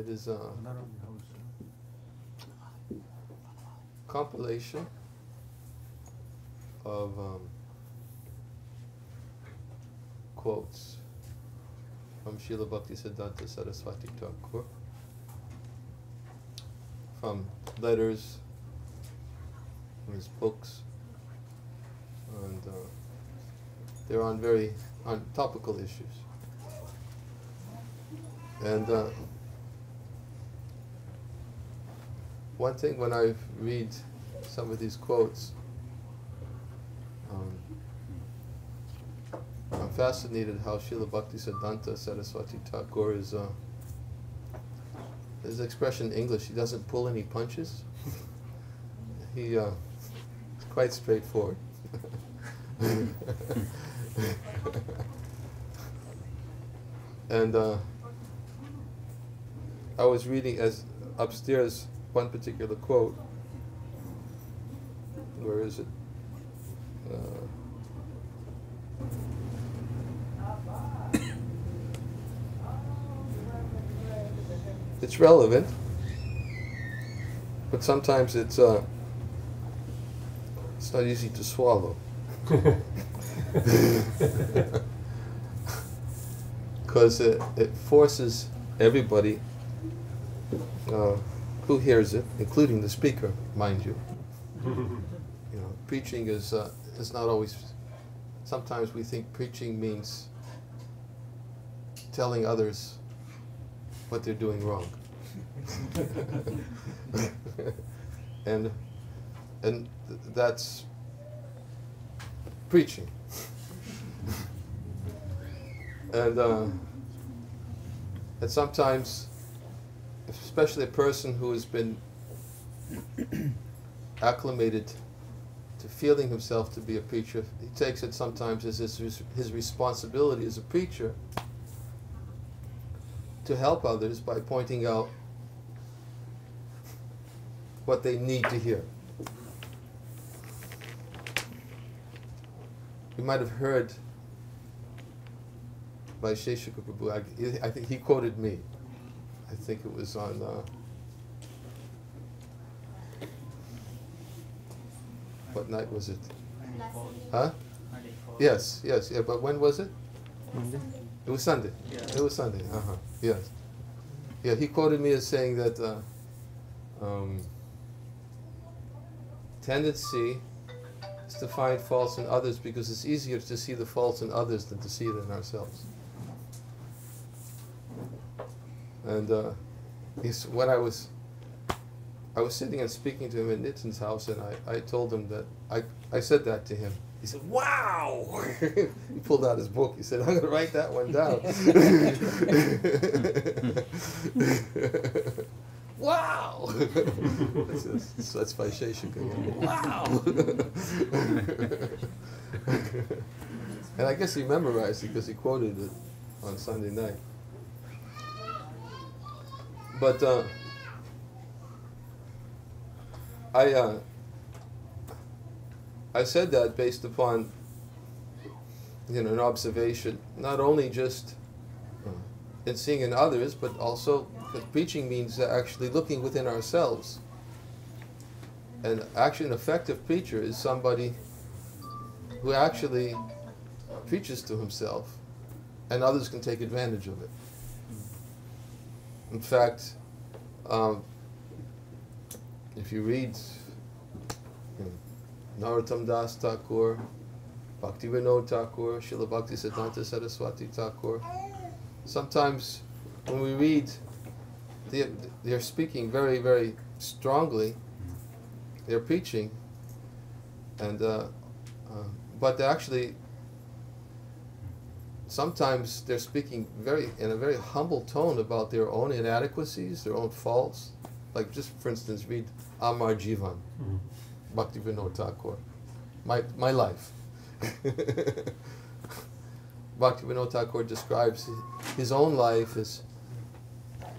It is a compilation of quotes from Srila Bhaktisiddhanta Saraswati Thakur, from letters, from his books, and they're on topical issues. And one thing when I read some of these quotes, I'm fascinated how Srila Bhaktisiddhanta Saraswati Thakur is, his expression in English, he doesn't pull any punches. He is quite straightforward. And I was reading upstairs one particular quote. Where is it? It's relevant, but sometimes it's not easy to swallow. Because it forces everybody who hears it, including the speaker, mind you. You know, preaching is not always. Sometimes we think preaching means telling others what they're doing wrong, and that's preaching. And sometimes, especially a person who has been acclimated to feeling himself to be a preacher, he takes it sometimes as his responsibility as a preacher to help others by pointing out what they need to hear. You might have heard by Sheshaka Prabhu, I think he quoted me. I think it was on, what night was it? Huh? Yes, yeah, but when was it? Monday. It was Sunday. Yeah. It was Sunday, yes. Yeah, he quoted me as saying that tendency is to find faults in others because it's easier to see the faults in others than to see it in ourselves. And when I was sitting and speaking to him at Nitin's house, and I told him that I said that to him. He said, "Wow!" He pulled out his book. He said, "I'm going to write that one down." Wow! That's by Sheshika. Wow! And I guess he memorized it because he quoted it on Sunday night. But I said that based upon an observation, not only just in seeing in others, but also because preaching means actually looking within ourselves. And actually an effective preacher is somebody who actually preaches to himself, and others can take advantage of it. In fact, if you read Narottam Das Thakur, Bhaktivinoda Thakur, Srila Bhaktisiddhanta Saraswati Thakur, sometimes when we read, they're speaking very, very strongly, they're preaching, and but actually sometimes they're speaking in a very humble tone about their own inadequacies, their own faults. Like just for instance, read Amar Jivan, Bhaktivinoda Thakur, my life. Bhaktivinoda Thakur describes his own life as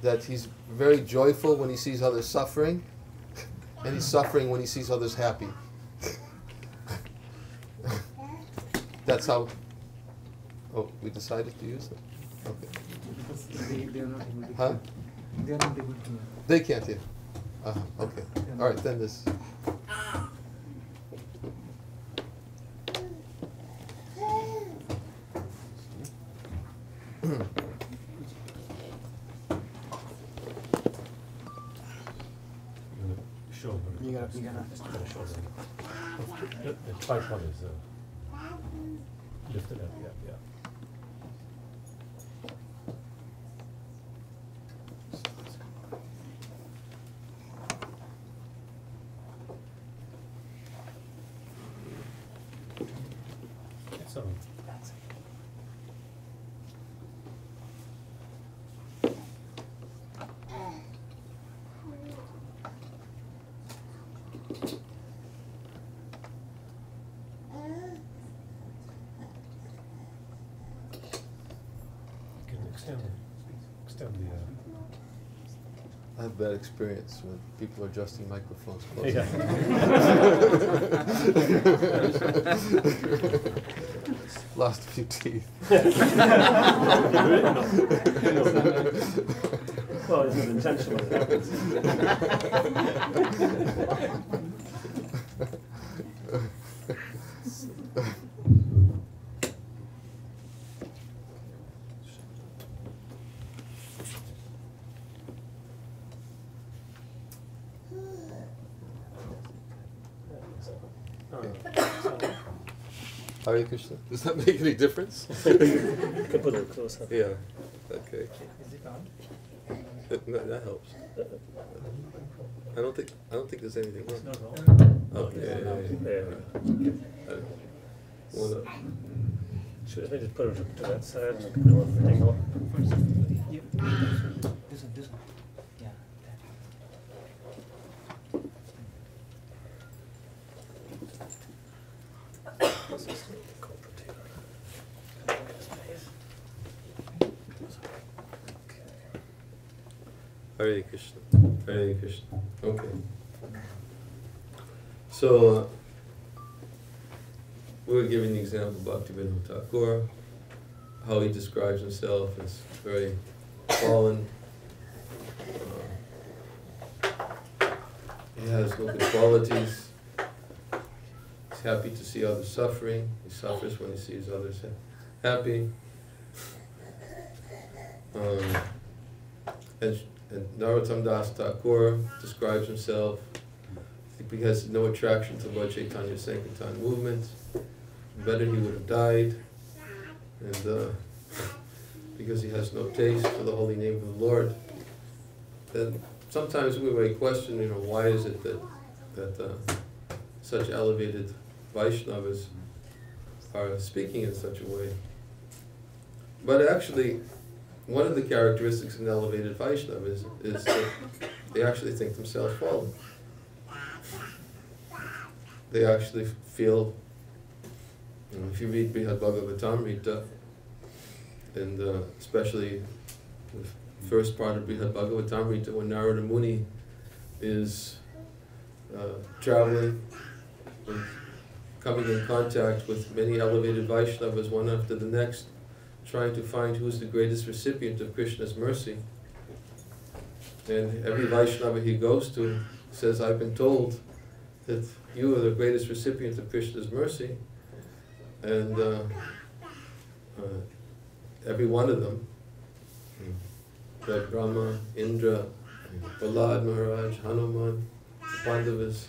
that he's very joyful when he sees others suffering, and he's suffering when he sees others happy. That's how. Oh, we decided to use it? Okay. Because they are not able to. Huh? They are not able to hear. They can't hear. Okay. All right, then this. You gotta show them. The tripod is lifted up, yeah. It's on. Extend the. I have bad experience when people are adjusting microphones close. Yeah. Lost a few teeth. Well, it's intentional. It happens. Hare Krishna. Does that make any difference? You can put it closer. Yeah. Okay. Is it on? That helps. I don't think there's anything wrong. No, no. Okay. Should I just put it to that side and do one thing on? This one. Yeah. Hare Krishna. Hare Krishna. Okay. So, we were giving the example of Bhaktivinoda Thakur, how he describes himself as very fallen. He has no good qualities. He's happy to see others suffering. He suffers when he sees others happy. And Narottam Das Thakur describes himself, he has no attraction to Lord Chaitanya Sankirtan movement. Better he would have died. And because he has no taste for the holy name of the Lord. And sometimes we may question, why is it that such elevated Vaishnavas are speaking in such a way? But actually, one of the characteristics of an elevated Vaishnava is that they actually think themselves fallen. They actually feel, if you read Brihad Bhagavatamrita, and especially the first part of Brihad Bhagavatamrita, when Narada Muni is traveling and coming in contact with many elevated Vaishnavas, one after the next, trying to find who's the greatest recipient of Krishna's mercy. And every Vaishnava he goes to says, I've been told that you are the greatest recipient of Krishna's mercy. And every one of them, Brahma, Indra, Prahlad Maharaj, Hanuman, Pandavas,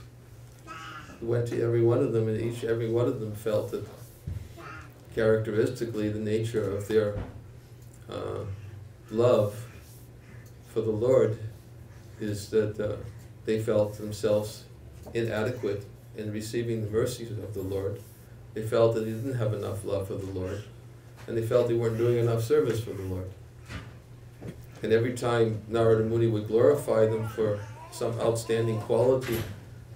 went to every one of them, and every one of them felt that characteristically the nature of their love for the Lord is that they felt themselves inadequate in receiving the mercies of the Lord. They felt that they didn't have enough love for the Lord, and they felt they weren't doing enough service for the Lord. And every time Narada Muni would glorify them for some outstanding quality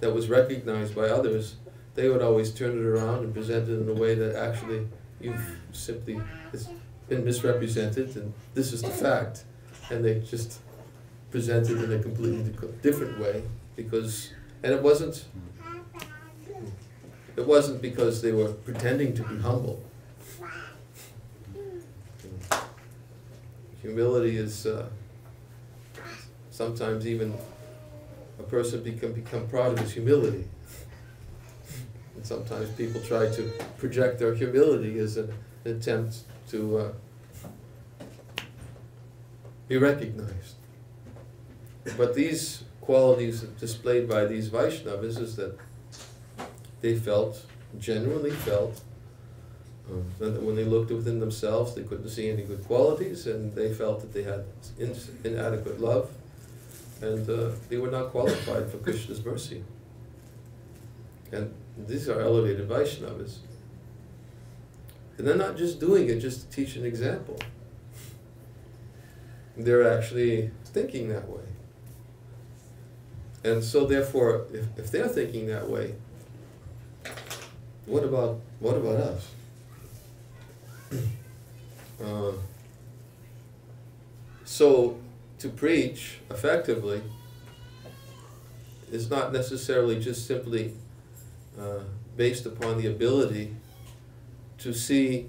that was recognized by others, they would always turn it around and present it in a way that actually it's been misrepresented, and this is the fact. And they just present it in a completely different way, and it wasn't because they were pretending to be humble. Humility is sometimes even a person can become proud of his humility. And sometimes people try to project their humility as an attempt to be recognized. But these qualities displayed by these Vaishnavas is that they genuinely felt, that when they looked within themselves, they couldn't see any good qualities, and they felt that they had inadequate love, and they were not qualified for Krishna's mercy. And these are elevated Vaishnavas. And they're not just doing it just to teach an example. They're actually thinking that way. And so therefore, if they're thinking that way, what about us? So to preach effectively is not necessarily just simply based upon the ability to see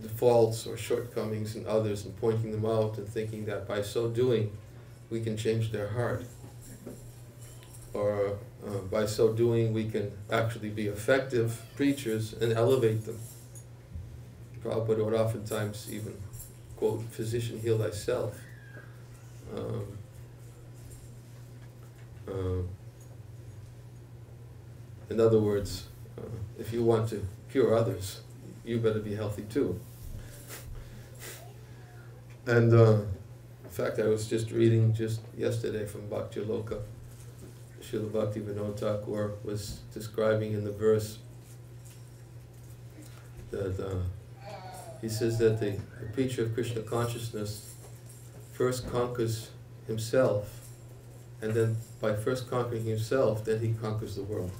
the faults or shortcomings in others and pointing them out and thinking that by so doing we can change their heart, or by so doing we can actually be effective preachers and elevate them. Prabhupada would oftentimes even quote, "Physician, heal thyself." In other words, if you want to cure others, you better be healthy too. And in fact, I was just reading just yesterday from Bhakti Loka. Srila Bhakti Vinod Thakur was describing in the verse that he says that the preacher of Krishna consciousness first conquers himself, and then by first conquering himself, then he conquers the world.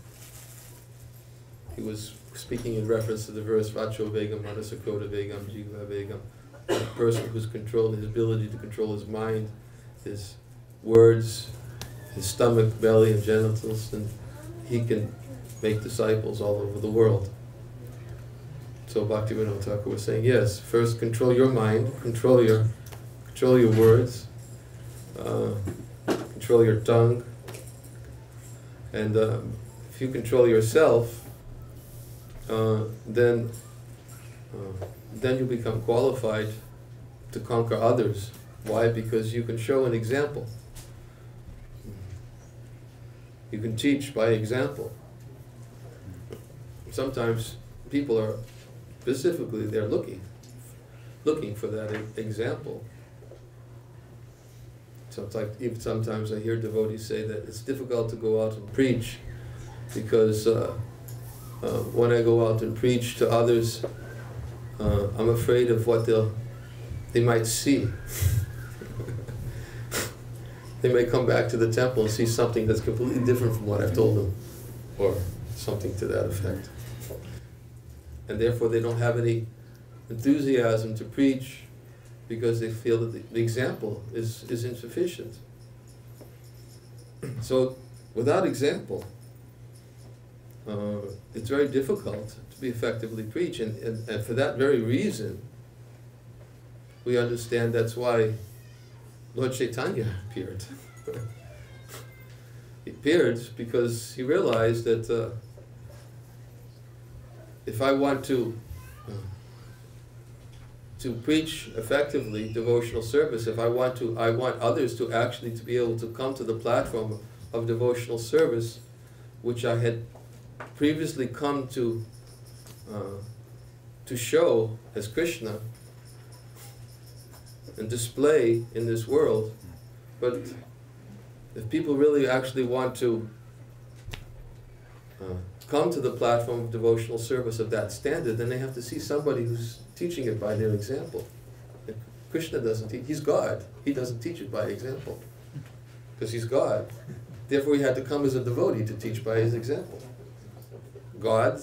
He was speaking in reference to the verse Vacho Vegam, Manasakota Vegam, Jiva Vegam. A person who's controlled his ability to control his mind, his words, his stomach, belly, and genitals, and he can make disciples all over the world. So Bhaktivinoda Thakur was saying, yes, first control your mind, control your words, control your tongue, and if you control yourself, then you become qualified to conquer others. Why? Because you can show an example. You can teach by example. Sometimes people are specifically they're looking for that example. Sometimes I hear devotees say that it's difficult to go out and preach because when I go out and preach to others, I'm afraid of what they might see. They may come back to the temple and see something that's completely different from what I've told them, or something to that effect. And therefore they don't have any enthusiasm to preach because they feel that the example is insufficient. So without example, it's very difficult to be effectively preached, and for that very reason, we understand that's why Lord Chaitanya appeared. He appeared because he realized that if I want to preach effectively devotional service, I want others to actually to be able to come to the platform of devotional service, which I had previously come to show as Krishna and display in this world. But if people really actually want to come to the platform of devotional service of that standard, then they have to see somebody who's teaching it by their example. If Krishna doesn't teach, he's God. He doesn't teach it by example, because he's God. Therefore he had to come as a devotee to teach by his example. God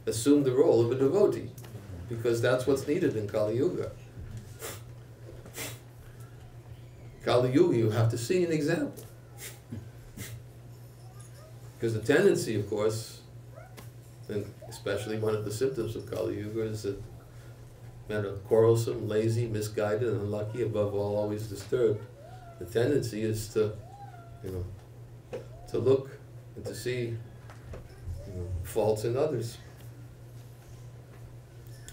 assumed the role of a devotee, because that's what's needed in Kali Yuga. Kali Yuga, you have to see an example. Because the tendency, of course, and especially one of the symptoms of Kali Yuga, is that men are quarrelsome, lazy, misguided, and unlucky, above all, always disturbed. The tendency is to, to look and to see, faults in others.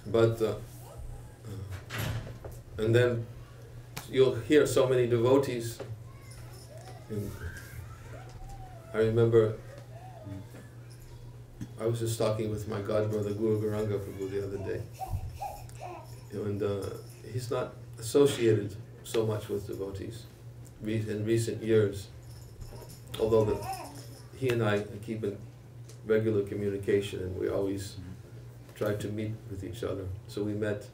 But, and then you'll hear so many devotees. I remember I was just talking with my godbrother Guru Garanga Prabhu the other day, and he's not associated so much with devotees in recent years, although he and I keep in regular communication, and we always try to meet with each other. So we met.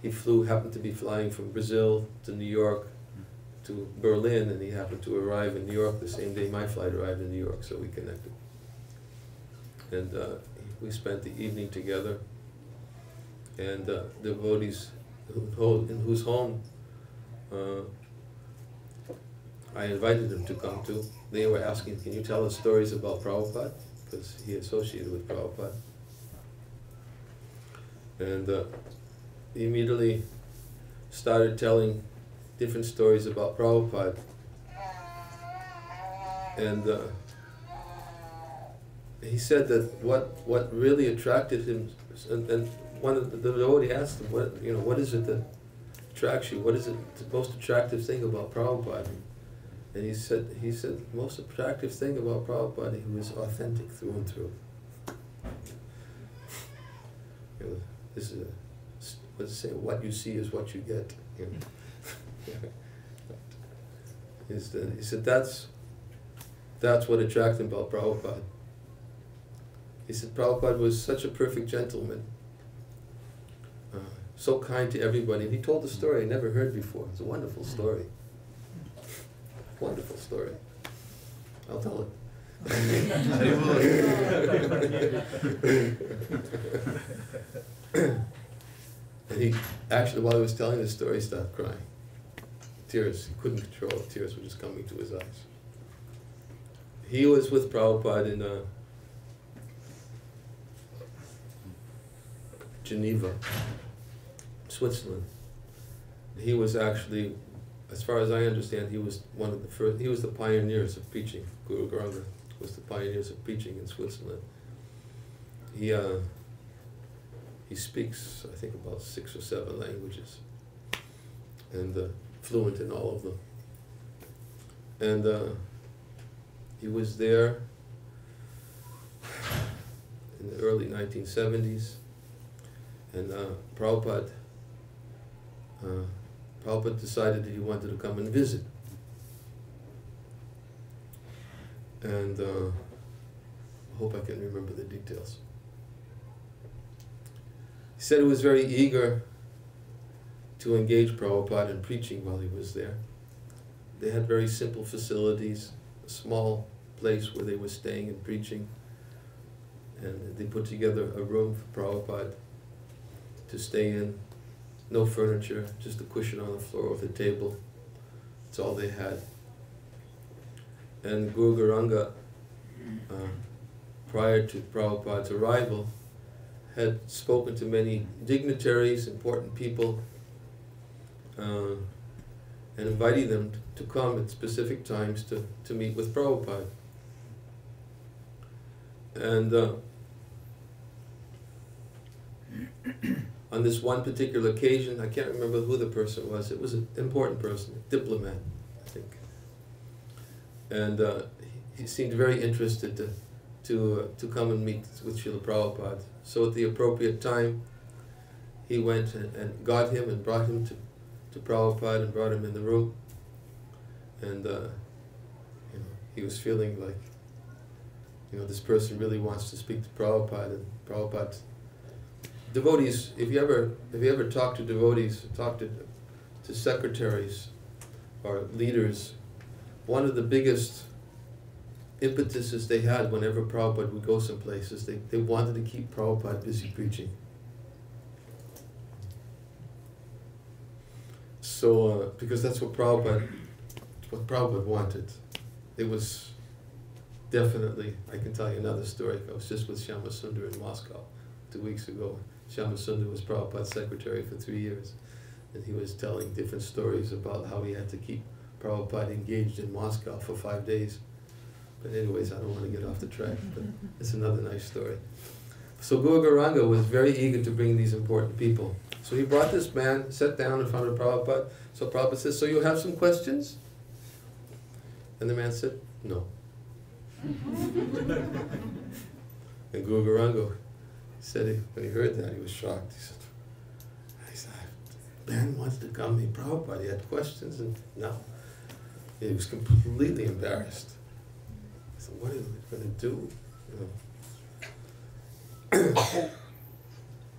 He happened to be flying from Brazil to New York to Berlin, and he happened to arrive in New York the same day my flight arrived in New York, so we connected. And we spent the evening together, and devotees in whose home I invited him to come to, they were asking, can you tell us stories about Prabhupada? Because he associated with Prabhupada. And he immediately started telling different stories about Prabhupada. And he said that what really attracted him, and one of the devotee asked him, what is it that attracts you? What is it, the most attractive thing about Prabhupada? And he said the most attractive thing about Prabhupada, he was authentic through and through. This is let's say, what you see is what you get. He said that's what attracted him about Prabhupada. He said Prabhupada was such a perfect gentleman, so kind to everybody. And he told a story I never heard before. It's a wonderful story. Wonderful story. I'll tell it. And he actually, while he was telling the story, started crying. Tears, he couldn't control it. Tears were just coming to his eyes. He was with Prabhupada in Geneva, Switzerland. He was actually, as far as I understand, he was one of the first, he was the pioneers of preaching. Guru Garanga was the pioneers of preaching in Switzerland. He speaks, I think, about 6 or 7 languages, and fluent in all of them. And he was there in the early 1970s, and Prabhupada decided that he wanted to come and visit. And I hope I can remember the details. He said he was very eager to engage Prabhupada in preaching while he was there. They had very simple facilities, a small place where they were staying and preaching, and they put together a room for Prabhupada to stay in. No furniture, just a cushion on the floor with a table. That's all they had. And Guru Garanga, prior to Prabhupada's arrival, had spoken to many dignitaries, important people, and inviting them to come at specific times to meet with Prabhupada. And on this one particular occasion, I can't remember who the person was, it was an important person, a diplomat, I think. And he seemed very interested to come and meet with Srila Prabhupada. So at the appropriate time, he went and got him and brought him to Prabhupada and brought him in the room. And he was feeling like, this person really wants to speak to Prabhupada, and Prabhupada. Devotees, if you ever talk to devotees, talk to secretaries or leaders, one of the biggest impetuses they had whenever Prabhupada would go someplace is they wanted to keep Prabhupada busy preaching. So, because that's what Prabhupada wanted. It was definitely, I can tell you another story. I was just with Shama Sundar in Moscow 2 weeks ago. Shyamasundar was Prabhupada's secretary for 3 years, and he was telling different stories about how he had to keep Prabhupada engaged in Moscow for 5 days. But anyways, I don't want to get off the track, but it's another nice story. So Guru Gauranga was very eager to bring these important people. So he brought this man, sat down in front of Prabhupada. So Prabhupada says, so you have some questions? And the man said, no. And Guru Gauranga said, when he heard that, he was shocked. He said, man wants to come meet Prabhupada. He had questions, and no. He was completely embarrassed. I said, what are we going to do? You know.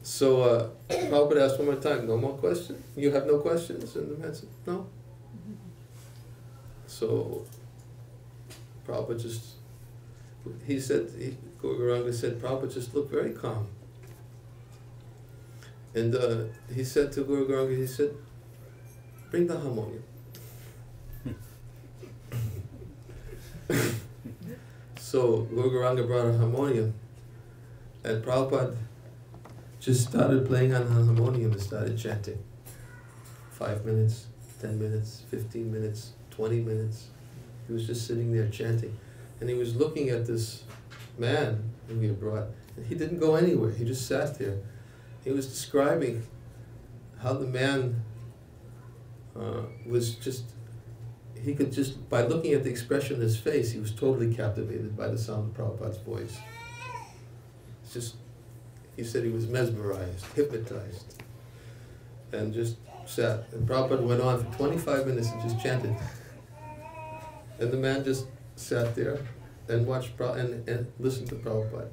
So Prabhupada asked one more time, no more questions? You have no questions? And the man said, no. So Prabhupada just, he said, Guru Gauranga said, Prabhupada just looked very calm. And he said to Guru Gauranga, he said, bring the harmonium. So Guru Gauranga brought a harmonium, and Prabhupada just started playing on the harmonium and started chanting. 5 minutes, 10 minutes, 15 minutes, 20 minutes. He was just sitting there chanting. And he was looking at this man who he had brought, and he didn't go anywhere, he just sat there. He was describing how the man was just, he could just, by looking at the expression in his face, he was totally captivated by the sound of Prabhupada's voice. It's just, he said he was mesmerized, hypnotized, and just sat. And Prabhupada went on for 25 minutes and just chanted. And the man just sat there and watched and listened to Prabhupada.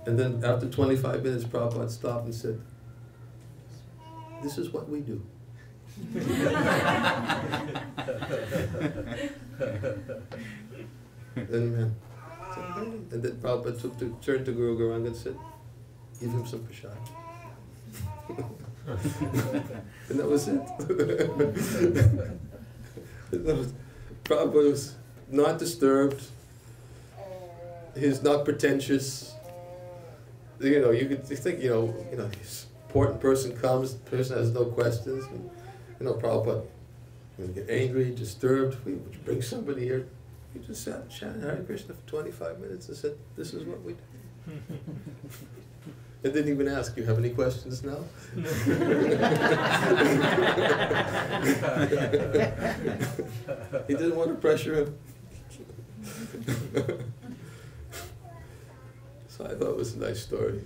And then after 25 minutes, Prabhupada stopped and said, this is what we do. And then Prabhupada turned to Guru Gauranga and said, give him some prasad. And that was it. Prabhupada was not disturbed. He's not pretentious. You know, you could think, you know, this important person comes, the person has no questions. And, you know, Prabhupada would get angry, disturbed. We would bring somebody here. He just sat and chanted Hare Krishna for 25 minutes and said, this is what we do. And didn't even ask, you have any questions now? He didn't want to pressure him. So I thought it was a nice story.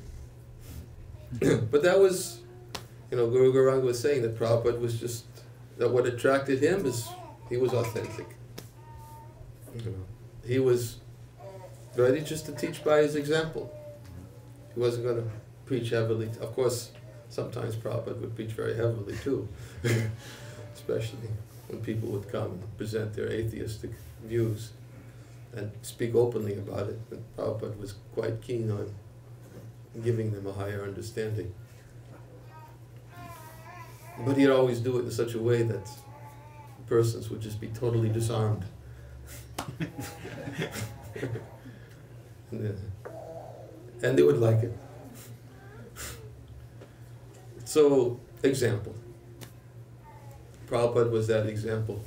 But that was, you know, Guru Gauranga was saying that Prabhupada was just, that what attracted him is he was authentic. You know, he was ready just to teach by his example. He wasn't going to preach heavily. Of course, sometimes Prabhupada would preach very heavily too, especially when people would come and present their atheistic views and speak openly about it. And Prabhupada was quite keen on giving them a higher understanding. But he'd always do it in such a way that persons would just be totally disarmed. And they would like it. So, example. Prabhupada was that example.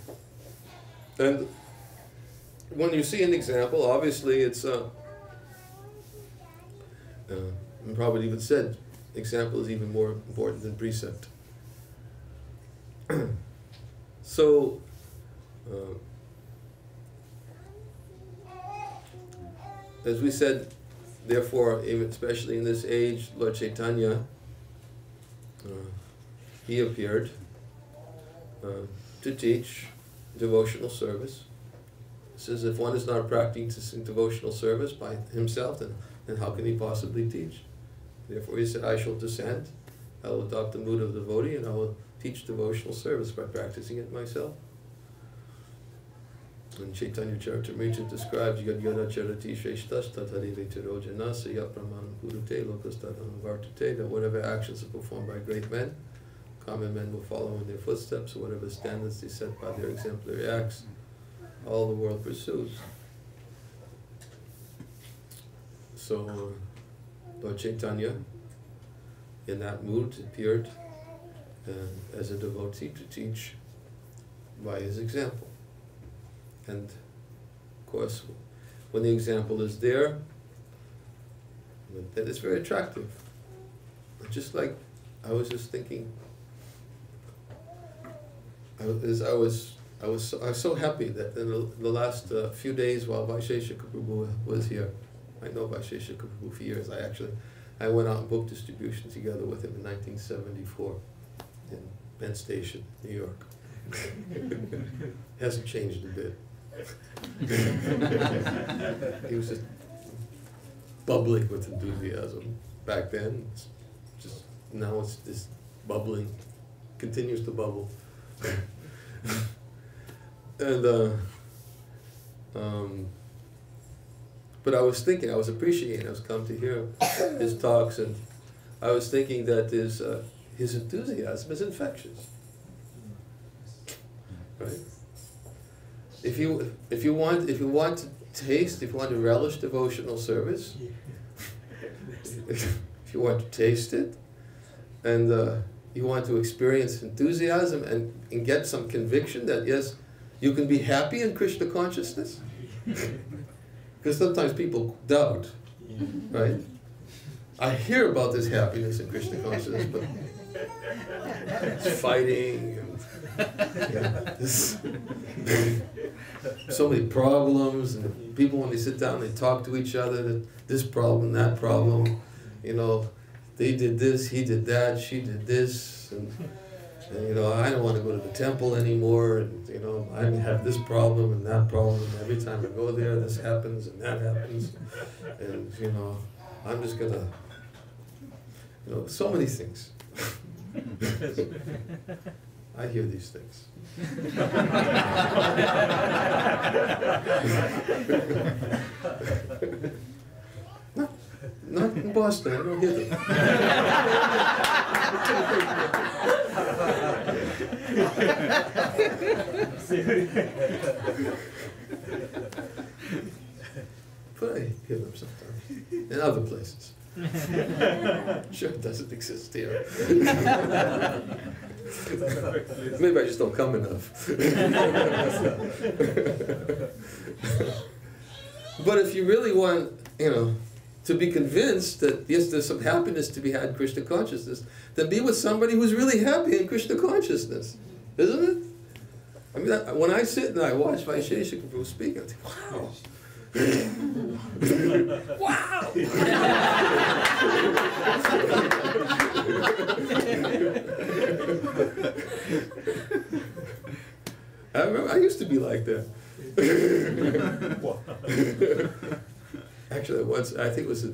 And when you see an example, obviously it's Prabhupada even said, example is even more important than precept. So, as we said, therefore, especially in this age, Lord Chaitanya, he appeared to teach devotional service. He says, if one is not practicing devotional service by himself, then how can he possibly teach? Therefore he said, I shall descend, I will adopt the mood of the devotee, and I will teach devotional service by practicing it myself. When Chaitanya Charitamrita describes Yad Yada Charati Sheshtas Tatarive Tirojana Sayat Pramanam Kurute Lokastadam Vartate, that whatever actions are performed by great men, common men will follow in their footsteps, or whatever standards they set by their exemplary acts, all the world pursues. So, Lord Chaitanya in that mood, appeared as a devotee to teach by his example. And of course, when the example is there, then it's very attractive. Just like I was just thinking, I was so happy that in the last few days while Vaisheshika Prabhu was here, I know Vaisheshika Prabhu for years. I went out and book distribution together with him in 1974 in Penn Station, New York. Hasn't changed a bit. He was just bubbling with enthusiasm back then. Just now it's this bubbling, continues to bubble. And but I was thinking, I was appreciating, I was come to hear his talks, and I was thinking that his enthusiasm is infectious, right? If you want to taste, if you want to relish devotional service, if you want to taste it, and you want to experience enthusiasm and get some conviction that yes, you can be happy in Krishna consciousness. Because sometimes people doubt, right? I hear about this happiness in Krishna consciousness, but it's fighting, and so many problems, and people when they sit down, they talk to each other, that this problem, that problem, you know, they did this, he did that, she did this, and you know, I don't want to go to the temple anymore, and you know, I have this problem and that problem, and every time I go there, this happens and that happens, and you know, I'm just gonna, you know, so many things. I hear these things. Not in Boston, I don't hear them. But I hear them sometimes, in other places. Sure, it doesn't exist here. Maybe I just don't come enough. But if you really want, you know, to be convinced that yes, there's some happiness to be had in Krishna consciousness, then be with somebody who's really happy in Krishna consciousness, isn't it? I mean, when I sit and I watch Vaisheshika Prabhu speak, I think, wow. Wow! I remember, I used to be like that. Actually, once, I think it was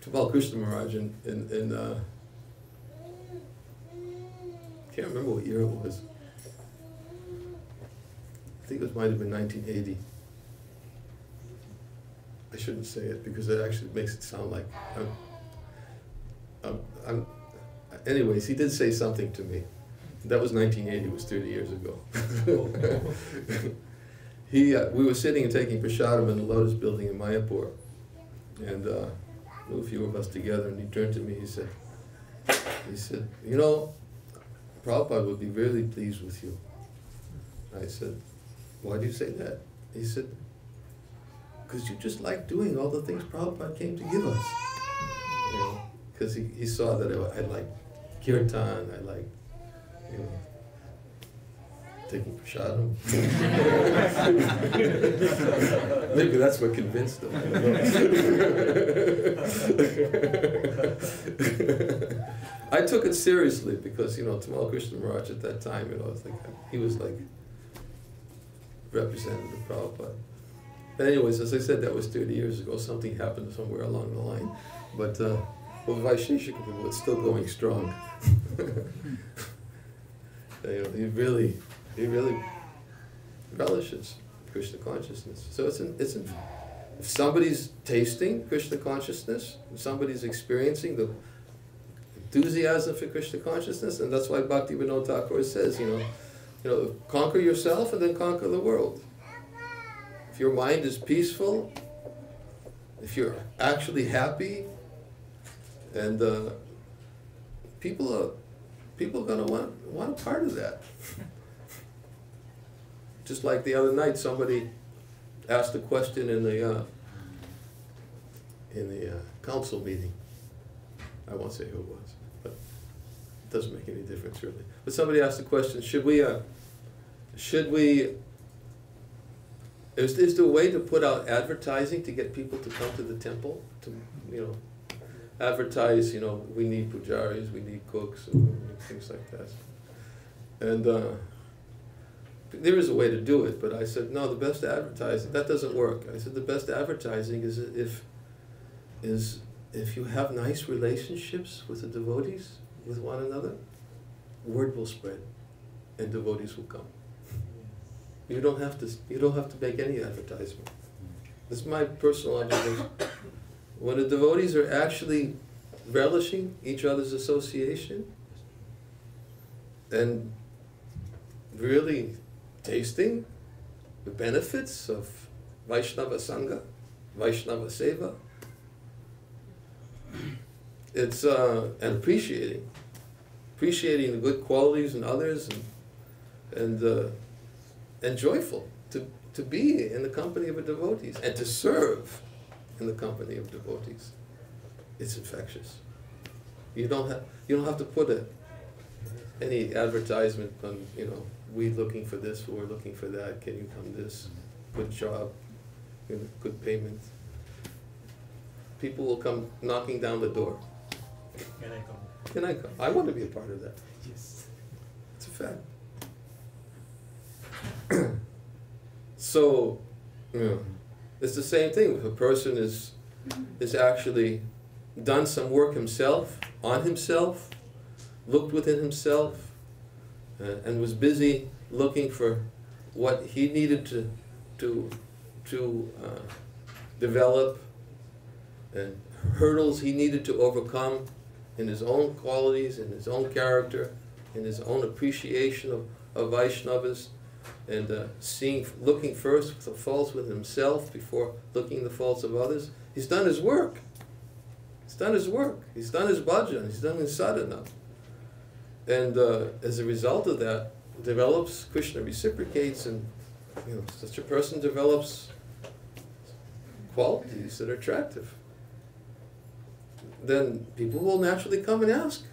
Tamal Krishna Maharaj in can't remember what year it was. I think it might have been 1980. I shouldn't say it because it actually makes it sound like anyways, he did say something to me. That was 1980, it was 30 years ago. We were sitting and taking prasadam in the Lotus building in Mayapur, and a few of us together, and he turned to me, he said, you know, Prabhupada would be really pleased with you. I said, why do you say that? He said, because you just like doing all the things Prabhupada came to give us. You know, because he saw that I like kirtan, I like, you know, taking prasadam. Maybe that's what convinced him. I took it seriously because, you know, Tamal Krishna Maharaj at that time, you know, he was like representative of Prabhupada. But anyways, as I said, that was 30 years ago. Something happened somewhere along the line. But with Vaisheshika Prabhu, it's still going strong. You know, he really relishes Krishna consciousness. So if somebody's tasting Krishna consciousness, if somebody's experiencing the enthusiasm for Krishna consciousness, and that's why Bhaktivinoda Thakur says, you know, conquer yourself and then conquer the world. If your mind is peaceful, if you're actually happy, and people are going to want a part of that. Just like the other night, somebody asked a question in the council meeting. I won't say who it was, but it doesn't make any difference really. But somebody asked the question: Should we? Is there a way to put out advertising to get people to come to the temple? To advertise. We need pujaris, we need cooks, and things like that. And there is a way to do it, but I said no. The best advertising that doesn't work. I said the best advertising is if you have nice relationships with the devotees, with one another, word will spread, and devotees will come. You don't have to make any advertisement. This is my personal observation. When the devotees are actually relishing each other's association and really tasting the benefits of Vaishnava Sangha, Vaishnava Seva, it's and appreciating the good qualities in others, and joyful to be in the company of devotees and to serve in the company of devotees. It's infectious. You don't have to put any advertisement on, we looking for this, we're looking for that, can you come this, good job, good payment. People will come knocking down the door. Can I come? Can I come? I want to be a part of that. Yes. It's a fact. So, it's the same thing. If a person is actually done some work himself, on himself, looked within himself, and was busy looking for what he needed to develop, and hurdles he needed to overcome in his own qualities, in his own character, in his own appreciation of Vaishnavas, and looking first for the faults within himself before looking at the faults of others. He's done his work. He's done his work. He's done his bhajan. He's done his sadhana. And as a result of that, develops, Krishna reciprocates, and such a person develops qualities that are attractive. Then people will naturally come and ask,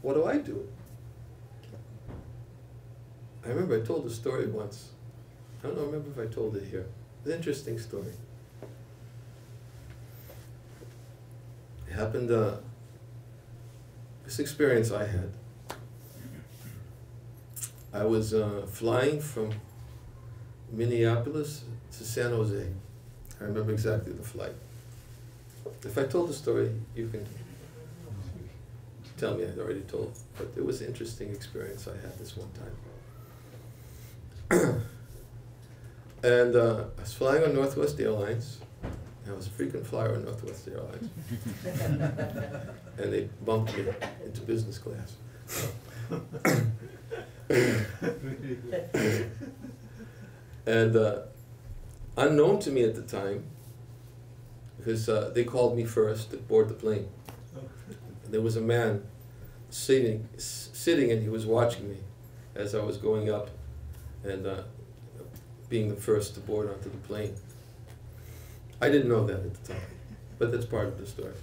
what do I do? I remember I told a story once. I don't remember if I told it here. It's an interesting story. It happened, this experience I had. I was flying from Minneapolis to San Jose. I remember exactly the flight. If I told the story, you can tell me I'd already told. But it was an interesting experience I had this one time. And I was flying on Northwest Airlines. I was a frequent flyer on Northwest Airlines. And they bumped me into business class. And unknown to me at the time, because they called me first to board the plane. And there was a man sitting, and he was watching me as I was going up and being the first to board onto the plane. I didn't know that at the time, but that's part of the story.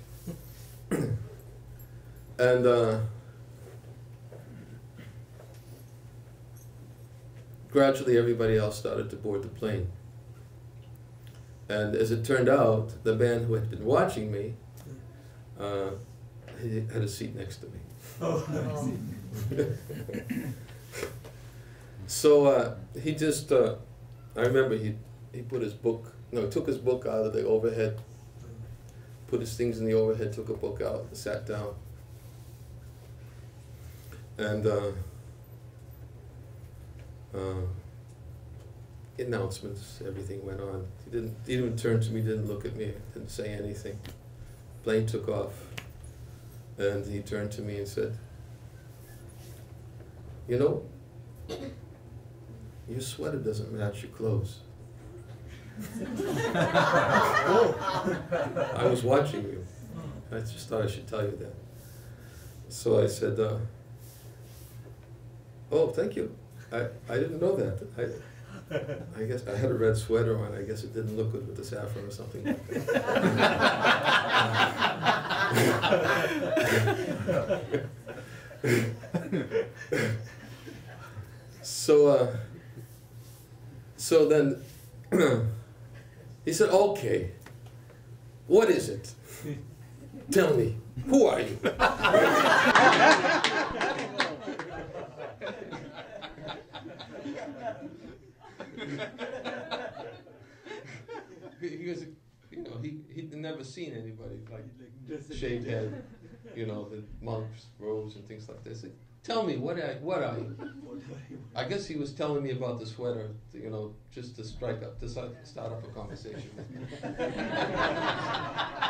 And gradually everybody else started to board the plane. And as it turned out, the man who had been watching me, he had a seat next to me. Oh. So he just, I remember he put his book, took his book out of the overhead, put his things in the overhead, took a book out, sat down. And announcements, everything went on. He didn't turn to me, didn't look at me, didn't say anything. Plane took off, and he turned to me and said, your sweater doesn't match your clothes. I was watching you. I just thought I should tell you that. So I said, oh, thank you. I didn't know that. I guess I had a red sweater on. I guess it didn't look good with the saffron or something like that. So then he said, okay, what is it? Tell me, who are you? Because, you know, he'd never seen anybody like shaved head, you know, the monks, robes and things like this. Tell me, what are you? I guess he was telling me about the sweater, you know, just to start up a conversation with me.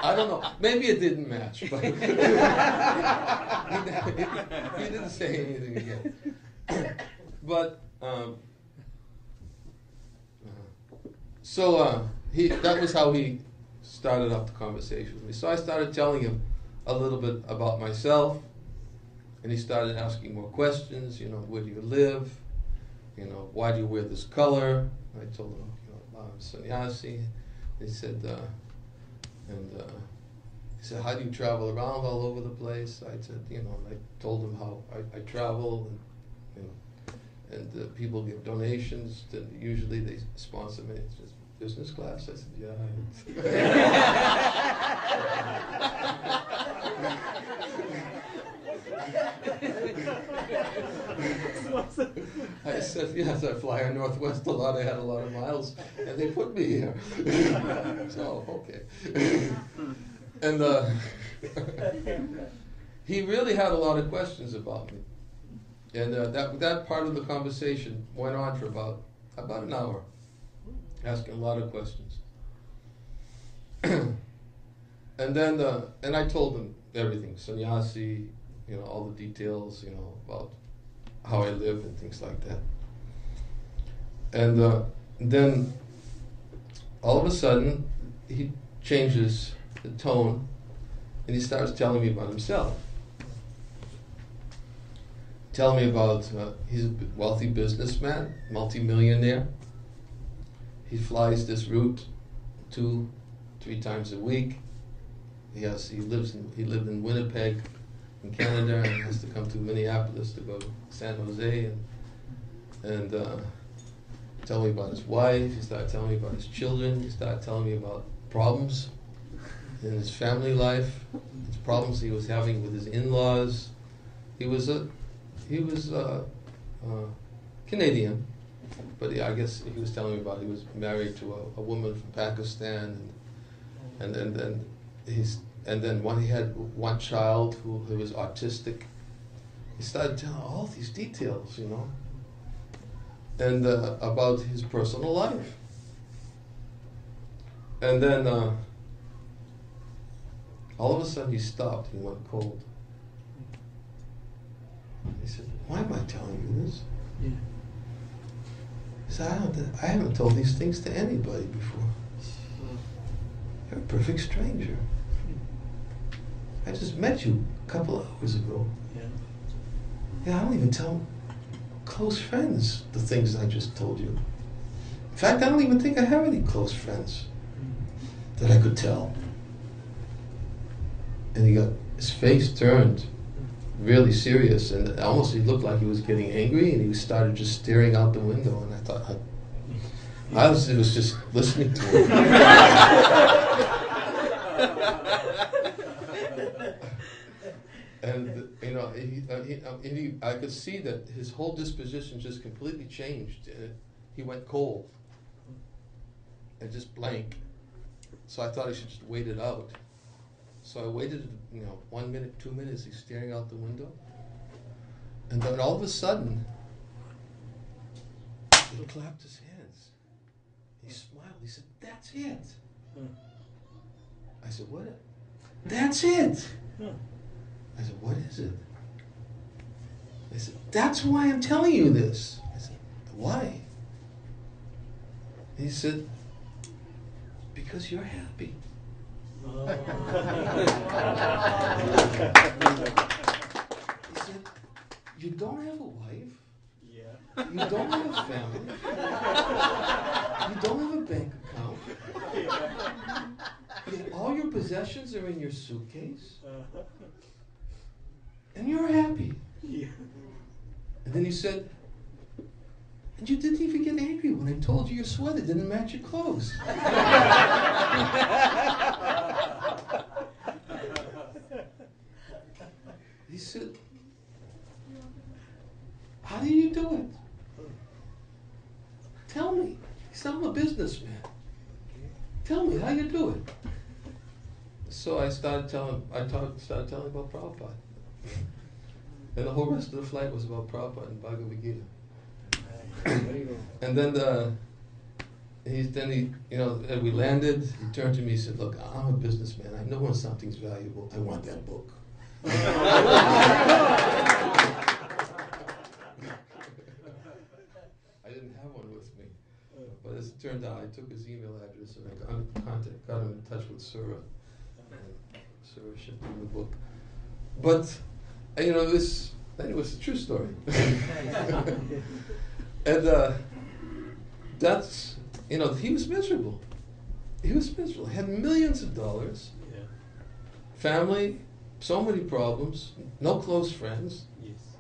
I don't know. Maybe it didn't match, but he didn't say anything again. But that was how he started up the conversation with me. So I started telling him a little bit about myself. And he started asking more questions, you know, where do you live? You know, why do you wear this color? I told him, you know, I'm sannyasi. He said, how do you travel around all over the place? I said, you know, I told him how I travel, and, you know, and people give donations. Usually they sponsor me. It's just business class. I said, yeah. I said, yes, I fly on Northwest a lot. I had a lot of miles, and they put me here. So, okay. And he really had a lot of questions about me. And that part of the conversation went on for about an hour, asking a lot of questions. And then, and I told him everything, sannyasi, you know, all the details, you know, about how I live and things like that. And then, all of a sudden, he changes the tone, and he starts telling me about himself. Tell me about, he's a wealthy businessman, multi-millionaire. He flies this route 2-3 times a week. He lived in Winnipeg, in Canada, and has to come to Minneapolis to go to San Jose, and tell me about his wife. He started telling me about his children. He started telling me about problems in his family life, his problems he was having with his in-laws. He was Canadian, but I guess he was telling me about he was married to a woman from Pakistan, and then when he had one child who was autistic. He started telling all these details, you know, and about his personal life. And then all of a sudden he stopped. He went cold. He said, "Why am I telling you this?" Yeah. He said, I haven't told these things to anybody before. You're a perfect stranger. I just met you a couple of hours ago. Yeah, I don't even tell close friends the things I just told you. In fact, I don't even think I have any close friends that I could tell. And his face turned really serious, and almost he looked like he was getting angry, and he started just staring out the window, and I thought, I was just listening to him. And, you know, I could see that his whole disposition just completely changed. He went cold and just blank. So I thought I should just wait it out. So I waited, 1 minute, 2 minutes, he's staring out the window. And then all of a sudden, he clapped his hands. He smiled. He said, "That's it." I said, "What? That's it." I said, "What is it?" They said, "That's why I'm telling you this." I said, "Why?" He said, "Because you're happy." He said, you don't have a wife, Yeah. you don't have a family, you don't have a bank account, yet all your possessions are in your suitcase, and you're happy. Yeah. And then he said, and you didn't even get angry when I told you your sweater didn't match your clothes. He said, how do you do it? Tell me. He said, I'm a businessman. Tell me how you do it. So I started telling about Prabhupada. And the whole rest of the flight was about Prabhupada and Bhagavad Gita. And then we landed. He turned to me and said, "Look, I'm a businessman. I know when something's valuable. I want that book." I didn't have one with me, but as it turned out, I took his email address and I got him in touch with Sura. And Sura shipped him the book. But it was a true story. And that's, he was miserable. He was miserable. He had millions of dollars, family, so many problems, no close friends. Yes.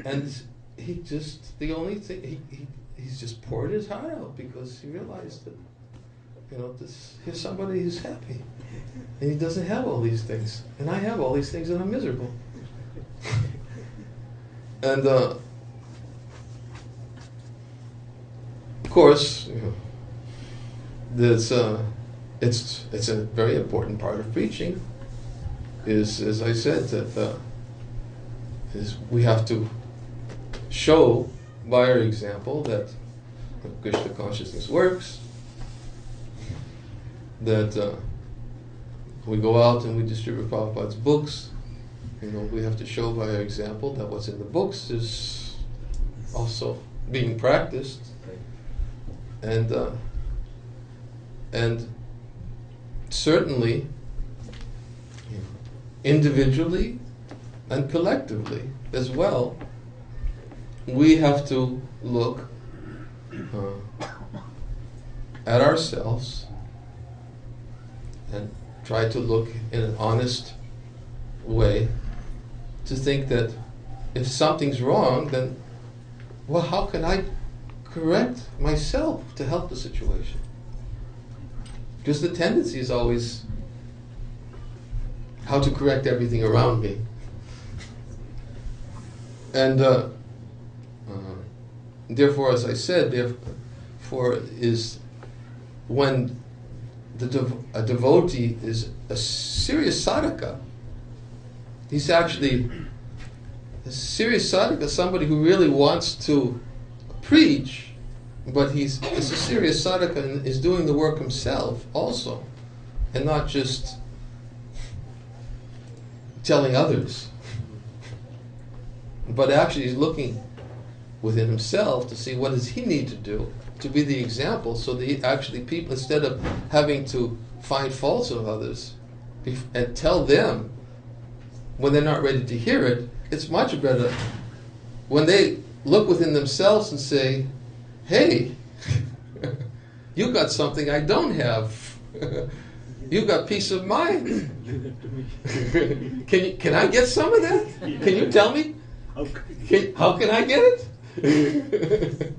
And he just, he's just poured his heart out because he realized that, here's somebody who's happy. And he doesn't have all these things. And I have all these things and I'm miserable. And, of course, it's a very important part of preaching. Is, as I said, that is we have to show by our example that Krishna consciousness works. That we go out and we distribute Prabhupada's books. We have to show by our example that what's in the books is also being practiced. And certainly, individually and collectively as well, we have to look at ourselves and try to look in an honest way to think that if something's wrong, then, well, how can I correct myself to help the situation? Because the tendency is always how to correct everything around me. And therefore, as I said, therefore is when a devotee is a serious sadhaka, he's actually a serious sadhaka, somebody who really wants to preach, but it's a serious sadhaka and is doing the work himself also, and not just telling others. But actually he's looking within himself to see what does he need to do to be the example, so that actually people, instead of having to find faults of others and tell them when they're not ready to hear it, it's much better when they look within themselves and say, hey, you got something I don't have. You got peace of mind. Can I get some of that? Can you tell me? How can I get it?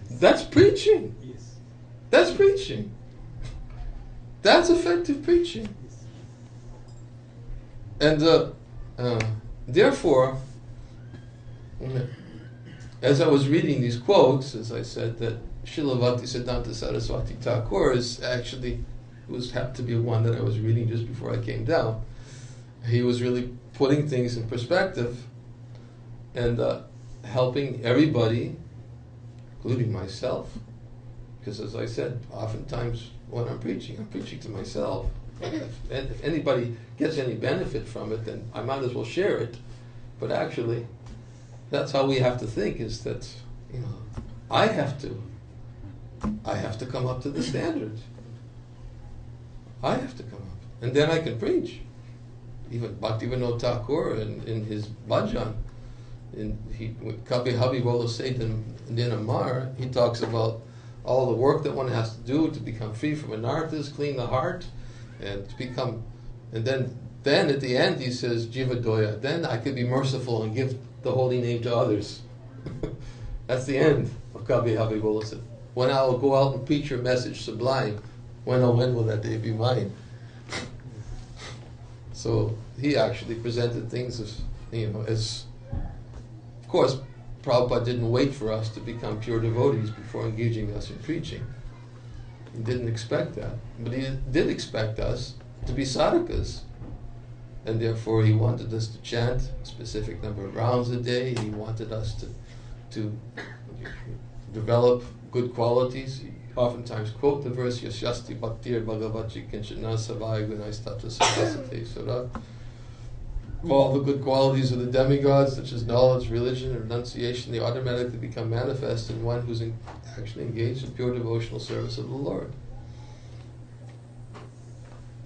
That's preaching. That's preaching. That's effective preaching. And therefore, as I was reading these quotes, as I said, that Srila Bhaktisiddhanta Saraswati Thakur is actually, happened to be one that I was reading just before I came down. He was really putting things in perspective and helping everybody, including myself, because as I said, oftentimes when I'm preaching to myself. And if anybody gets any benefit from it, then I might as well share it. But actually, that's how we have to think, is that, I have to come up to the standard. I have to come up. And then I can preach. Even Bhaktivinoda Thakur in his bhajan, Kavi Habi Bolo Satan Dinamar, he talks about all the work that one has to do to become free from anarthas, clean the heart, and to become, and then at the end he says, Jiva Doya, then I could be merciful and give the holy name to others. That's the end of Kavi Habi Bolo Satan. When I will go out and preach your message sublime, when will that day be mine? So he actually presented things as, of course, Prabhupada didn't wait for us to become pure devotees before engaging us in preaching. He didn't expect that. But he did expect us to be sadhakas. And therefore he wanted us to chant a specific number of rounds a day. He wanted us to develop good qualities. He oftentimes quote the verse, Yasyasti Bhaktir Bhagavati Kinchana Savaya Gunaistata Sarasate Sura. All the good qualities of the demigods, such as knowledge, religion, and renunciation, they automatically become manifest in one who's actually engaged in pure devotional service of the Lord.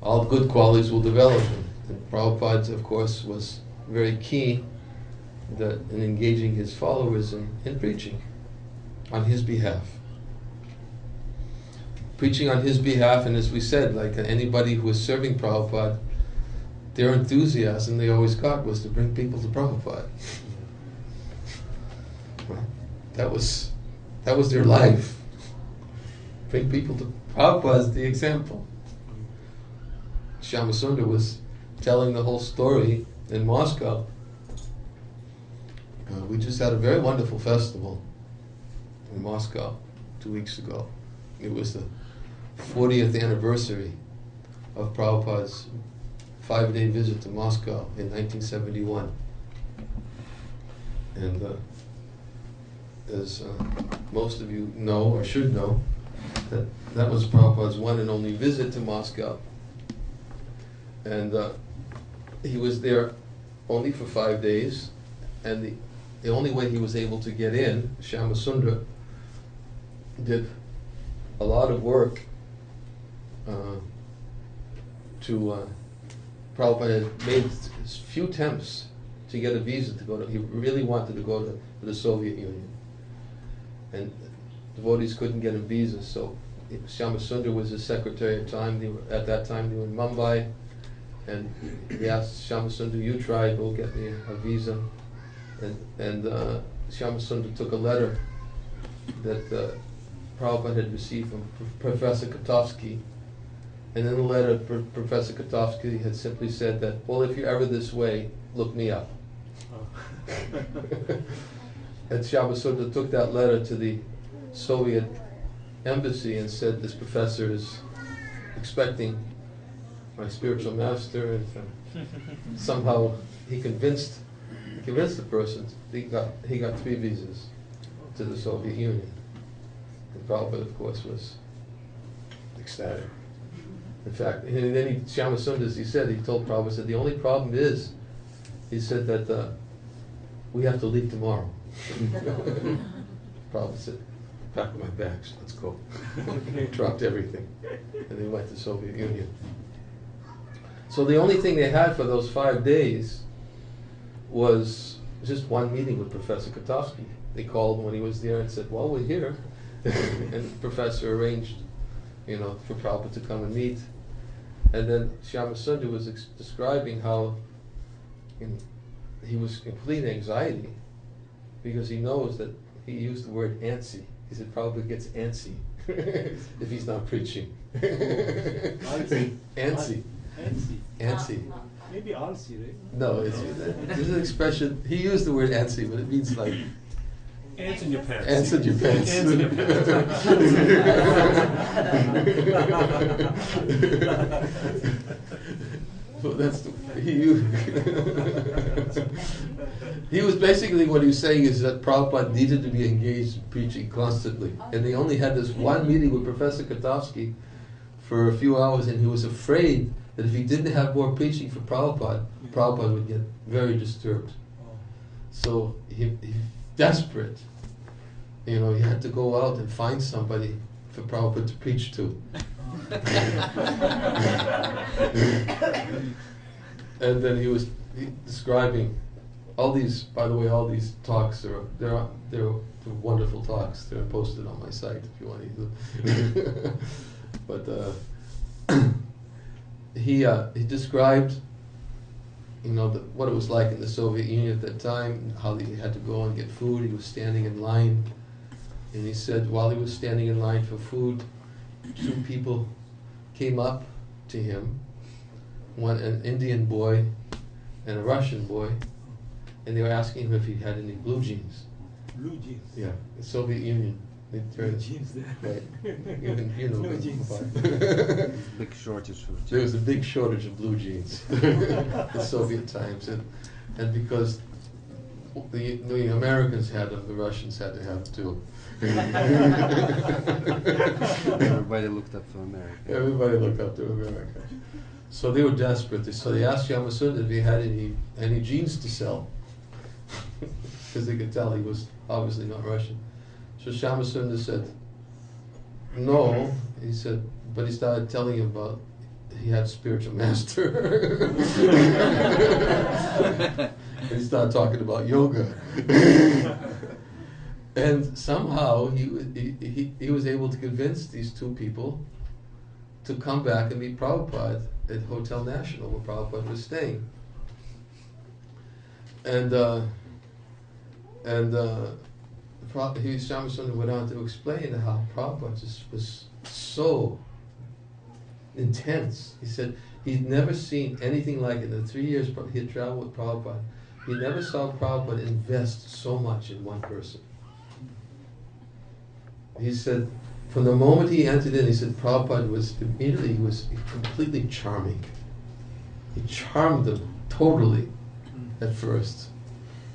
All the good qualities will develop. And Prabhupada, of course, was very keen in engaging his followers in preaching on his behalf. Preaching on his behalf, and as we said, like anybody who was serving Prabhupada, their enthusiasm they always got was to bring people to Prabhupada. That was their life. Bring people to Prabhupada as the example. Shyamasundar was telling the whole story in Moscow. We just had a very wonderful festival in Moscow 2 weeks ago. It was the 40th anniversary of Prabhupada's 5-day visit to Moscow in 1971. And as most of you know, or should know, that was Prabhupada's one and only visit to Moscow. And he was there only for 5 days, and the only way he was able to get in, Shyamasundar did a lot of work Prabhupada had made a few attempts to get a visa to go to, he really wanted to go to the Soviet Union. And devotees couldn't get him visas, so Shyamasundar was his secretary at that time they were in Mumbai, and he asked Shyamasundar, you try, go get me a visa. And Shyamasundar took a letter that Prabhupada had received from Professor Kotovsky. And in the letter, Professor Kotovsky had simply said that, well, if you're ever this way, look me up. Oh. And Shyamasundar took that letter to the Soviet embassy and said, this professor is expecting my spiritual master, and somehow he convinced the person. He got 3 visas to the Soviet Union. And Prabhupada, of course, was ecstatic. In fact, and then Shyamasundar, as he said, he told Prabhupada, said, the only problem is, he said that we have to leave tomorrow. Prabhupada said, pack my bags, let's go. Dropped everything. And they went to the Soviet Union. So the only thing they had for those 5 days was just one meeting with Professor Kotovsky. They called when he was there and said, well, we're here. And the professor arranged, for Prabhupada to come and meet. And then Shyamasundar was describing how he was in complete anxiety because he knows that he used the word antsy. He said Prabhupada gets antsy if he's not preaching. Antsy. Antsy. Antsy. Maybe antsy, right? No, it's an expression. He used the word antsy, but it means like ants in your pants. Ants in your pants. Ants in your pants. So that's he was basically, what he was saying is that Prabhupada needed to be engaged in preaching constantly, and they only had this one meeting with Professor Kotovsky for a few hours, and he was afraid that if he didn't have more preaching for Prabhupada, Prabhupada would get very disturbed. So he desperate, he had to go out and find somebody for Prabhupada to preach to. And then he was describing all these. By the way, all these talks they're wonderful talks. They're posted on my site if you want to use them. But he described, what it was like in the Soviet Union at that time, how he had to go and get food. He was standing in line, and he said while he was standing in line for food, two people came up to him, an Indian boy and a Russian boy, and they were asking him if he had any blue jeans. Blue jeans. Yeah, the Soviet Union. Blue jeans there. Right. Blue jeans. Big shortage of There was a big shortage of blue jeans in Soviet times, and because the Americans had them, the Russians had to have them too. Everybody looked up to America. Everybody looked up to America. So they were desperate. So they asked Shamasunda if he had any jeans to sell, because they could tell he was obviously not Russian. So Shamasunda said, no. He said, but he started telling him about he had a spiritual master. And he started talking about yoga. And somehow he was able to convince these two people to come back and meet Prabhupada at Hotel National, where Prabhupada was staying. And Shamasunda went on to explain how Prabhupada just was so intense. He said he'd never seen anything like it. In the 3 years he had traveled with Prabhupada, he never saw Prabhupada invest so much in one person. He said, from the moment he entered in, he said Prabhupada was completely charming. He charmed them totally at first.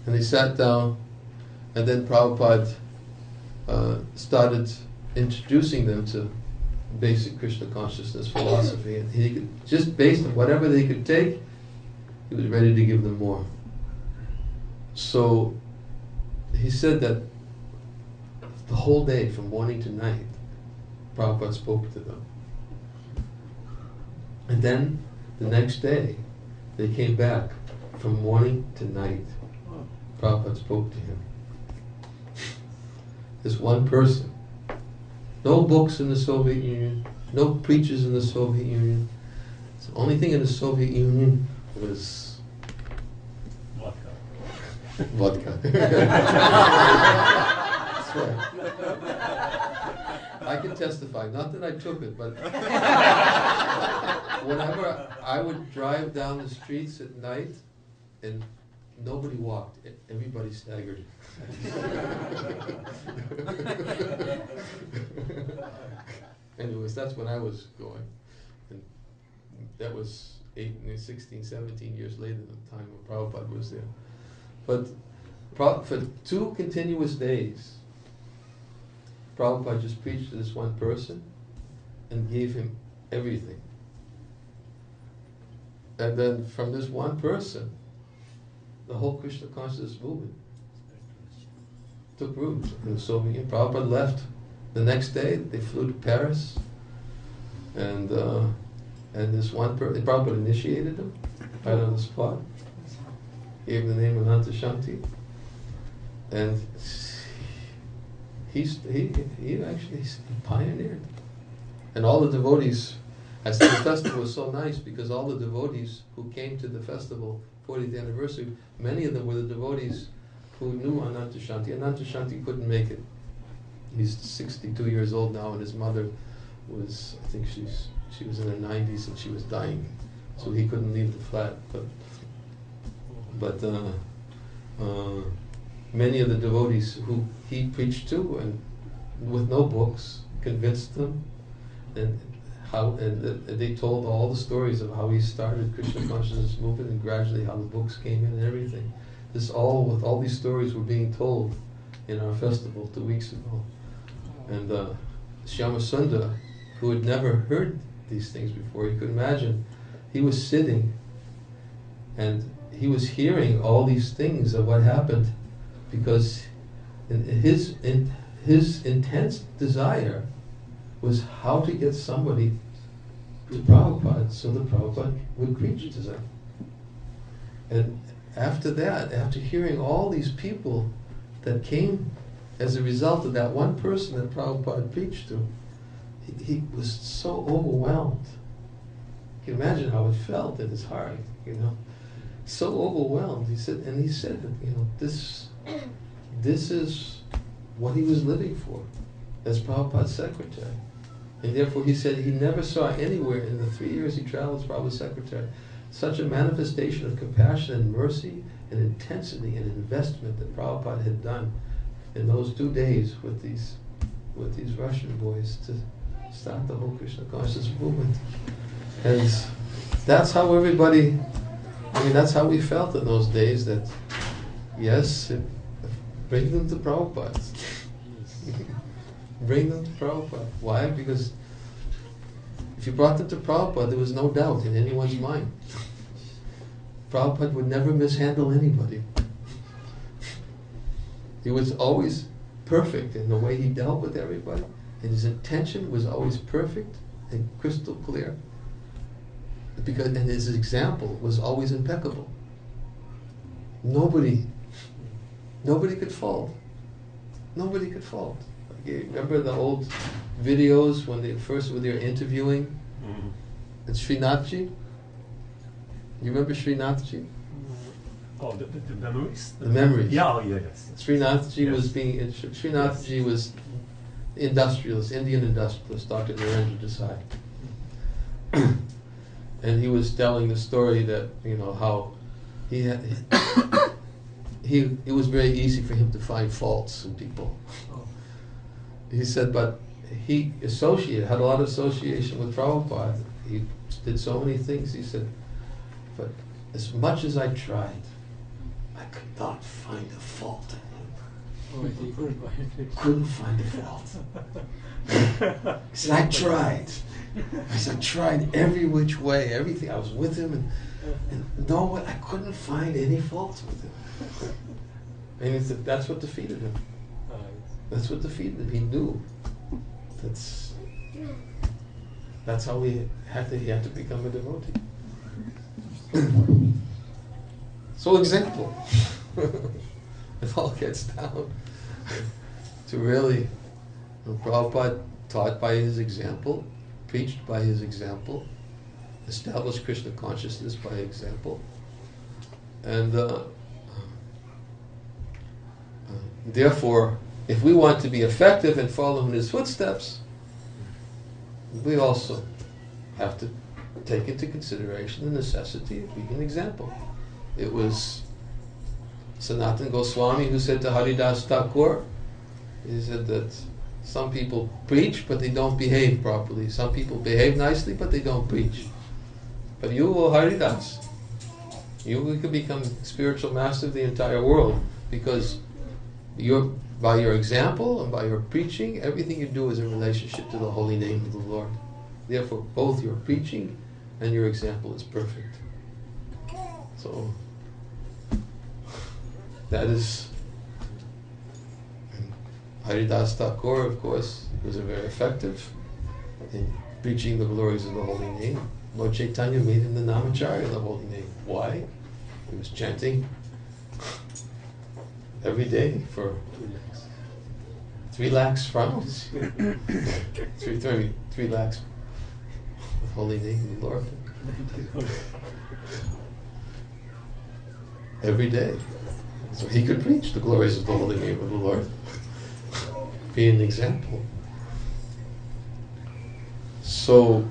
And they sat down, and then Prabhupada started introducing them to basic Krishna consciousness philosophy. And he could, just based on whatever they could take, he was ready to give them more. So he said that the whole day, from morning to night, Prabhupada spoke to them. And then the next day, they came back from morning to night. Prabhupada spoke to him. This one person. No books in the Soviet Union, no preachers in the Soviet Union. The only thing in the Soviet Union was vodka. That's right. I can testify, not that I took it, but whenever I would drive down the streets at night and nobody walked, everybody staggered. Anyways, that's when I was going. And that was 16, 17 years later, the time when Prabhupada was there. But for 2 continuous days, Prabhupada just preached to this one person and gave him everything. And then from this one person, the whole Krishna consciousness movement took root in the Soviet Union. Prabhupada left the next day. They flew to Paris, and this one person, Prabhupada initiated him right on the spot, gave him the name Ananta Shanti, and he actually pioneered. And all the devotees, I said the festival was so nice because all the devotees who came to the festival, 40th anniversary, many of them were the devotees who knew Ananta Shanti. Ananta Shanti couldn't make it. He's 62 years old now, and his mother was, I think she was in her 90s and she was dying, so he couldn't leave the flat. But many of the devotees who he preached to, and with no books, convinced them, and they told all the stories of how he started Krishna consciousness movement and gradually how the books came in and everything. All these stories were being told in our festival 2 weeks ago. And Shyamasunda, who had never heard these things before, he could imagine, he was sitting and he was hearing all these things of what happened, because his intense desire was how to get somebody to Prabhupada, so the Prabhupada would preach to them. And after that, after hearing all these people that came as a result of that one person that Prabhupada preached to, he was so overwhelmed. You can imagine how it felt in his heart, you know. So overwhelmed. He said that, you know, this is what he was living for as Prabhupada's secretary. And therefore he said he never saw anywhere in the 3 years he traveled as Prabhupada's secretary such a manifestation of compassion and mercy and intensity and investment that Prabhupada had done in those 2 days with these Russian boys to start the whole Krishna consciousness movement. And that's how everybody, that's how we felt in those days, that yes, bring them to Prabhupada. Bring them to Prabhupada. Why? Because if you brought them to Prabhupada, there was no doubt in anyone's mind. Prabhupada would never mishandle anybody. He was always perfect in the way he dealt with everybody, and his intention was always perfect and crystal clear. And his example was always impeccable. Nobody could fault. Nobody could fault. Okay, remember the old videos when they were interviewing and Srinathji? You remember Srinathji? Oh, the memories? The memories. Yeah, oh, yeah, yes. Srinathji Yes. Srinathji was industrialist, Indian industrialist, Dr. Niranjana Swami. And he was telling the story that, how it was very easy for him to find faults in people. He said, but he had a lot of association with Prabhupada. He did so many things. He said, but as much as I tried, I could not find a fault in him. Couldn't find a fault. He said, I tried. I tried every which way, everything. I was with him, and I couldn't find any faults with him. And he said, that's what defeated him. That's what defeated him. He knew that's how he had to become a devotee. So example. It all gets down to really, Prabhupada taught by his example, preached by his example, established Krishna consciousness by example, and therefore, if we want to be effective and follow in his footsteps, we also have to take into consideration the necessity of being an example. It was Sanatana Goswami who said to Haridas Thakur, he said that some people preach but they don't behave properly. Some people behave nicely but they don't preach. But you, O Haridas, you could become spiritual master of the entire world, because by your example and by your preaching, everything you do is in relationship to the holy name of the Lord. Therefore, both your preaching and your example is perfect. So, that is... Haridas Thakur, of course, was very effective in preaching the glories of the holy name. Lord Chaitanya made him the Namacharya of the holy name. Why? He was chanting every day for 3 lakhs rounds. 3 lakhs with holy name of the Lord. Every day. So he could preach the glories of the holy name of the Lord. Be an example. So,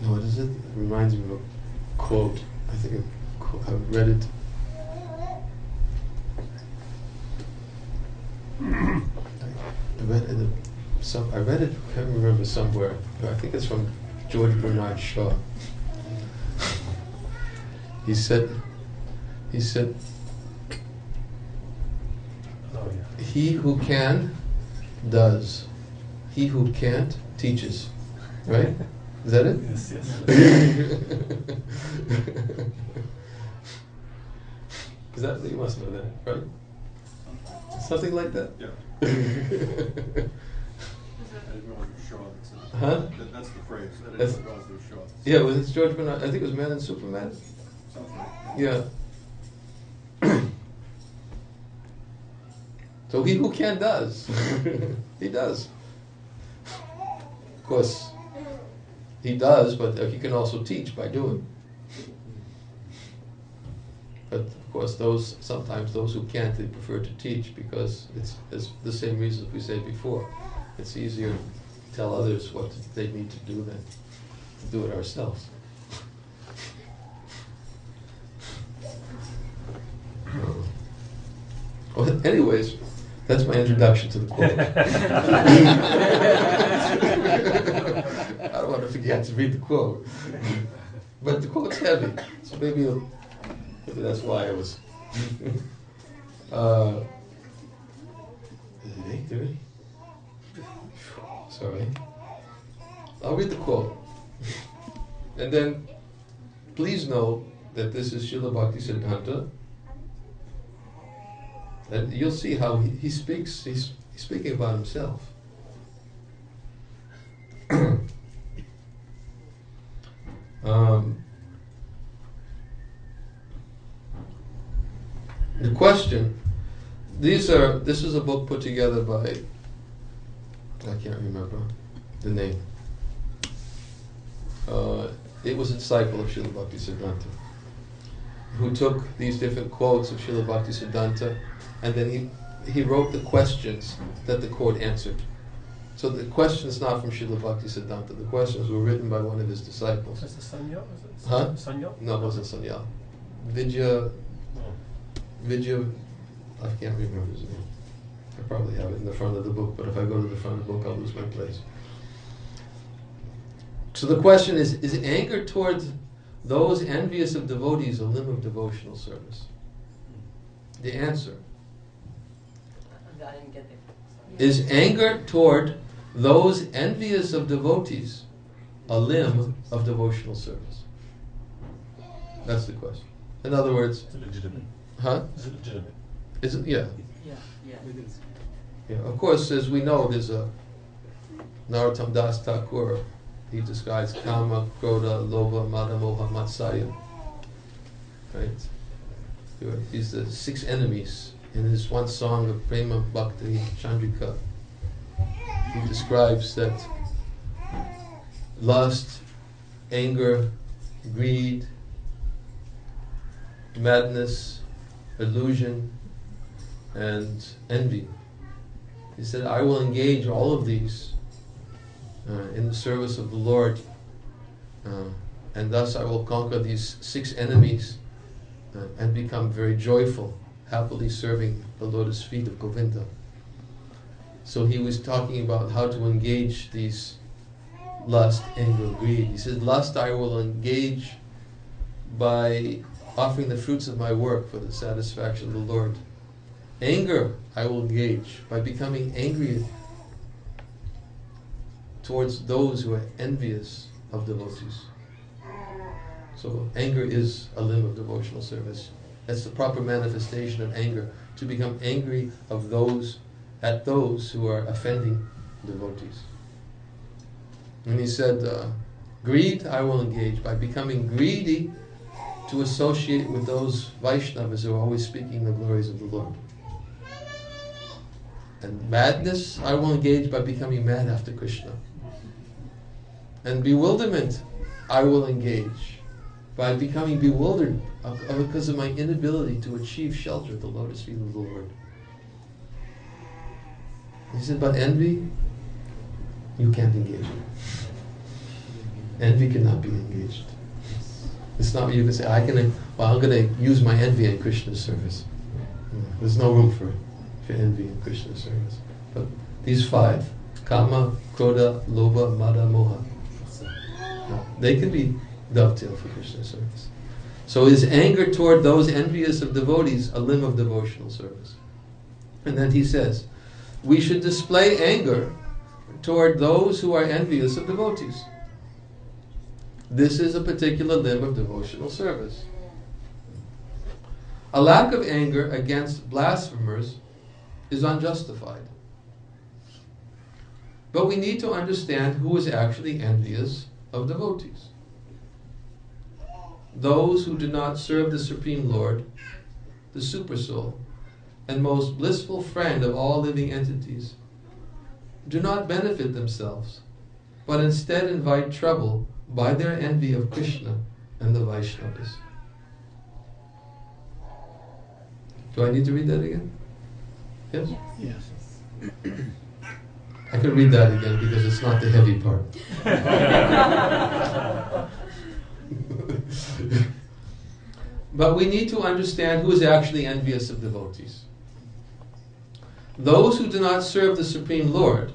what is it? It reminds me of a quote. I think I've read it. I read it, I can't remember somewhere, but I think it's from George Bernard Shaw. He said, he who can, does. He who can't, teaches. Right? Is that it? Yes, yes. Is that, you must know that, right? Something like that? Yeah. didn't realize it was Shaw that said it. Huh? That's the phrase. I didn't That's- realize it was Shaw. Yeah, well, it's George Bernard. I think it was Man and Superman. Sounds right. Yeah. So he who can does. He does. Of course, he does, but he can also teach by doing. But of course, sometimes those who can't, they prefer to teach because it's the same reasons we said before. It's easier to tell others what they need to do than to do it ourselves. Well, anyways, that's my introduction to the quote. I don't want to forget to read the quote. But the quote's heavy, so maybe that's why I was... Is it 8:30? Sorry. I'll read the quote. And then, please know that this is Srila Bhaktisiddhanta. And you'll see how he speaks. He's speaking about himself. The question. This is a book put together by, I can't remember the name. It was a disciple of Srila Bhaktisiddhanta, who took these different quotes of Srila Bhaktisiddhanta, and then he wrote the questions that the quote answered. So the questions not from Srila Bhaktisiddhanta. The questions were written by one of his disciples. Is this Sanya? Is it Huh? Sanya? No, it wasn't Sanyal. Vidya, I can't remember his name. I probably have it in the front of the book, but if I go to the front of the book, I'll lose my place. So the question is anger towards those envious of devotees a limb of devotional service? The answer I didn't get it. is anger toward those envious of devotees a limb of devotional service. That's the question. In other words, Is it legitimate? huh? Is it legitimate? Is it? Yeah. Yeah. Yeah. Of course, as we know, there's a Narottam Das Thakur. He describes Kama, Krodha, Lobha, Mada, Moha, Matsaya. Right? These are the 6 enemies. In his one song of Prema Bhakti Chandrika, he describes that lust, anger, greed, madness, illusion, and envy. He said, I will engage all of these in the service of the Lord, and thus I will conquer these 6 enemies and become very joyful, happily serving the lotus feet of Govinda. So he was talking about how to engage these lust, anger, greed. He said, lust I will engage by offering the fruits of my work for the satisfaction of the Lord. Anger I will engage by becoming angry towards those who are envious of devotees. So anger is a limb of devotional service. That's the proper manifestation of anger, to become angry at those who are offending devotees. And he said, greed I will engage by becoming greedy to associate with those Vaishnavas who are always speaking the glories of the Lord. And madness I will engage by becoming mad after Krishna. And bewilderment I will engage by becoming bewildered because of my inability to achieve shelter at the lotus feet of the Lord. He said, but envy, you can't engage it. Envy cannot be engaged. It's not you can say, I'm going to use my envy in Krishna's service. There's no room for envy in Krishna's service. But these 5, Kama, Krodha, Lobha, Mada, Moha, they can be dovetailed for Krishna's service. So is anger toward those envious of devotees a limb of devotional service? And then he says, we should display anger toward those who are envious of devotees. This is a particular limb of devotional service. A lack of anger against blasphemers is unjustified. But we need to understand who is actually envious of devotees. Those who do not serve the Supreme Lord, the Supersoul, and most blissful friend of all living entities, do not benefit themselves, but instead invite trouble by their envy of Krishna and the Vaishnavas. Do I need to read that again? Yes? Yes. I can read that again because it's not the heavy part. But we need to understand who is actually envious of devotees. Those who do not serve the Supreme Lord,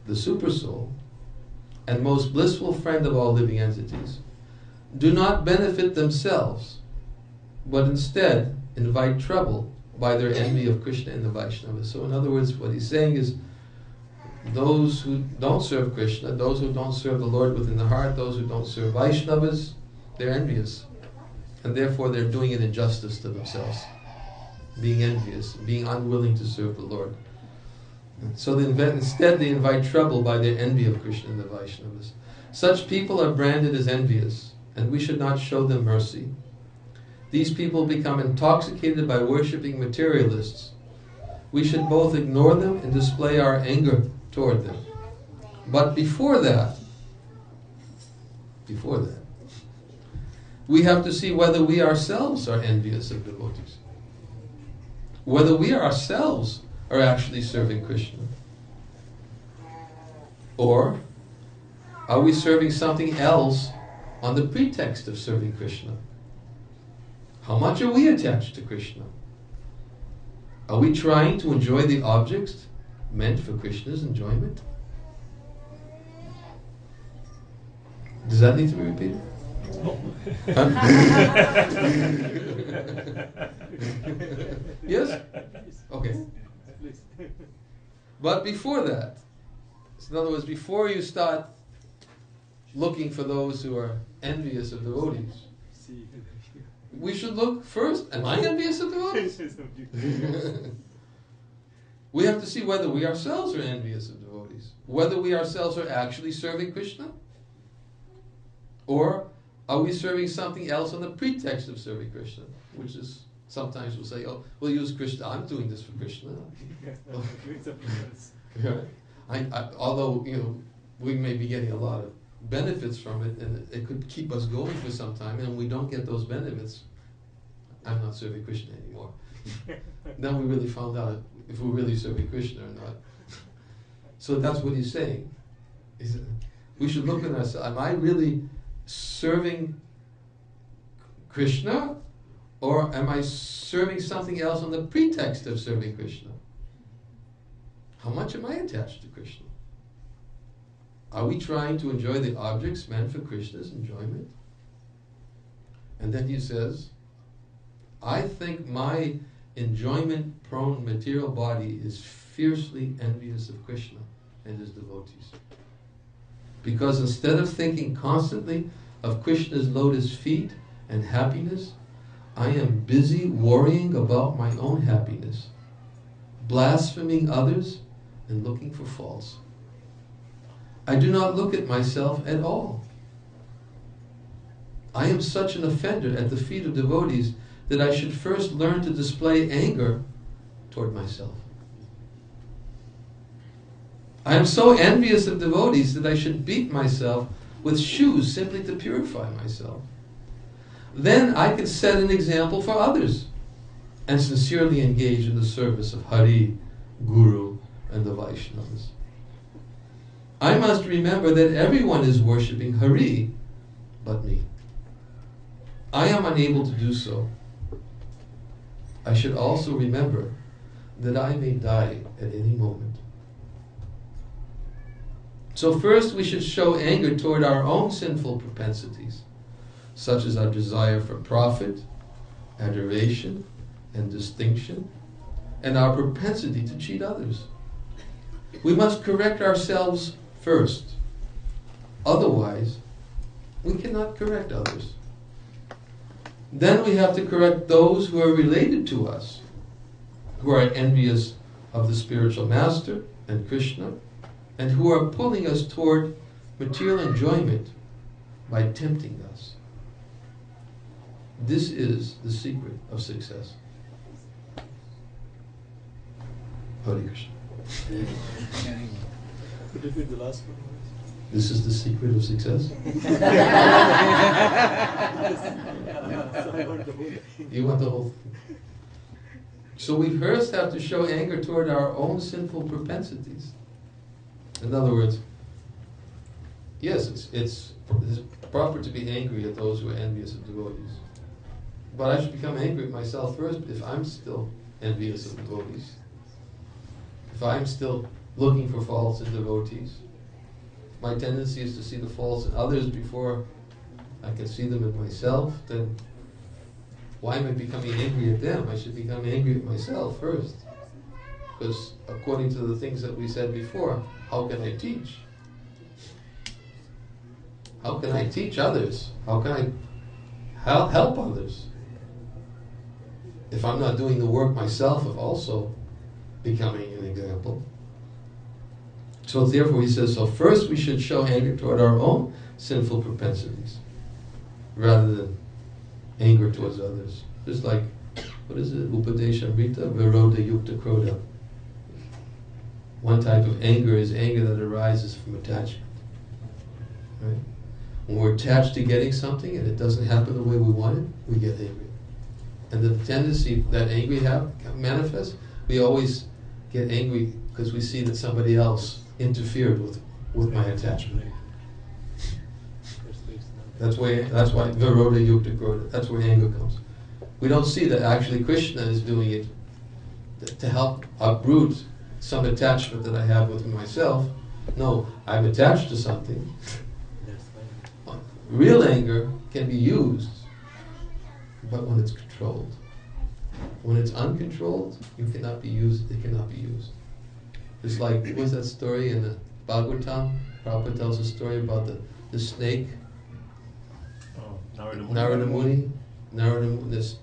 the Supersoul, and most blissful friend of all living entities, do not benefit themselves, but instead invite trouble by their envy of Krishna and the Vaishnavas. So in other words, what he's saying is, those who don't serve Krishna, those who don't serve the Lord within the heart, those who don't serve Vaishnavas, they're envious. And therefore they're doing an injustice to themselves. Being envious, being unwilling to serve the Lord. So instead they invite trouble by their envy of Krishna and the Vaishnavas. Such people are branded as envious, and we should not show them mercy. These people become intoxicated by worshipping materialists. We should both ignore them and display our anger toward them. But before that, we have to see whether we ourselves are envious of devotees. Whether we ourselves are actually serving Krishna. Or are we serving something else on the pretext of serving Krishna? How much are we attached to Krishna? Are we trying to enjoy the objects meant for Krishna's enjoyment? Does that need to be repeated? Yes? Okay. But before that, in other words, before you start looking for those who are envious of devotees, we should look first, am I envious of devotees? We have to see whether we ourselves are envious of devotees, whether we ourselves are actually serving Krishna, or are we serving something else on the pretext of serving Krishna, which is, sometimes we'll say, oh, we'll use Krishna, I'm doing this for Krishna. Although, we may be getting a lot of benefits from it, and it could keep us going for some time, and we don't get those benefits, I'm not serving Krishna anymore. Then we really found out if we're really serving Krishna or not. So that's what he's saying. We should look at ourselves, am I really serving Krishna, or am I serving something else on the pretext of serving Krishna? How much am I attached to Krishna? Are we trying to enjoy the objects meant for Krishna's enjoyment? And then he says, I think my enjoyment-prone material body is fiercely envious of Krishna and his devotees. Because instead of thinking constantly of Krishna's lotus feet and happiness, I am busy worrying about my own happiness, blaspheming others and looking for faults. I do not look at myself at all. I am such an offender at the feet of devotees that I should first learn to display anger toward myself. I am so envious of devotees that I should beat myself with shoes simply to purify myself. Then I can set an example for others and sincerely engage in the service of Hari, Guru, and the Vaishnavas. I must remember that everyone is worshipping Hari but me. I am unable to do so. I should also remember that I may die at any moment. So first we should show anger toward our own sinful propensities, such as our desire for profit, adoration, and distinction, and our propensity to cheat others. We must correct ourselves first. Otherwise, we cannot correct others. Then we have to correct those who are related to us, who are envious of the spiritual master and Krishna, and who are pulling us toward material enjoyment by tempting us. This is the secret of success. Hare Krishna. Could you repeat the last one? This is the secret of success. So I want the whole thing. You want the whole thing. So we first have to show anger toward our own sinful propensities. In other words, yes, it's proper to be angry at those who are envious of devotees. But I should become angry at myself first if I'm still envious of devotees. If I'm still looking for faults in devotees. My tendency is to see the faults in others before I can see them in myself, then why am I becoming angry at them? I should become angry at myself first. Because according to the things that we said before, how can I teach? How can I teach others? How can I help others? If I'm not doing the work myself of also becoming an example. So therefore he says, so first we should show anger toward our own sinful propensities, rather than anger towards others. Just like, what is it? Upadeshamrita, Viroda Yukta Krodha. One type of anger is anger that arises from attachment. Right? When we're attached to getting something and it doesn't happen the way we want it, we get angry. And the tendency that angry manifests, we always get angry because we see that somebody else interfered with my attachment. That's why Viroda Yukta Krodha, that's where anger comes. We don't see that actually Krishna is doing it to help uproot some attachment that I have with myself. No, I'm attached to something. Real anger can be used, but when it's controlled. When it's uncontrolled, it cannot be used. It's like, what was that story in the Bhagavatam? Prabhupada tells a story about the snake. Narada Muni. This,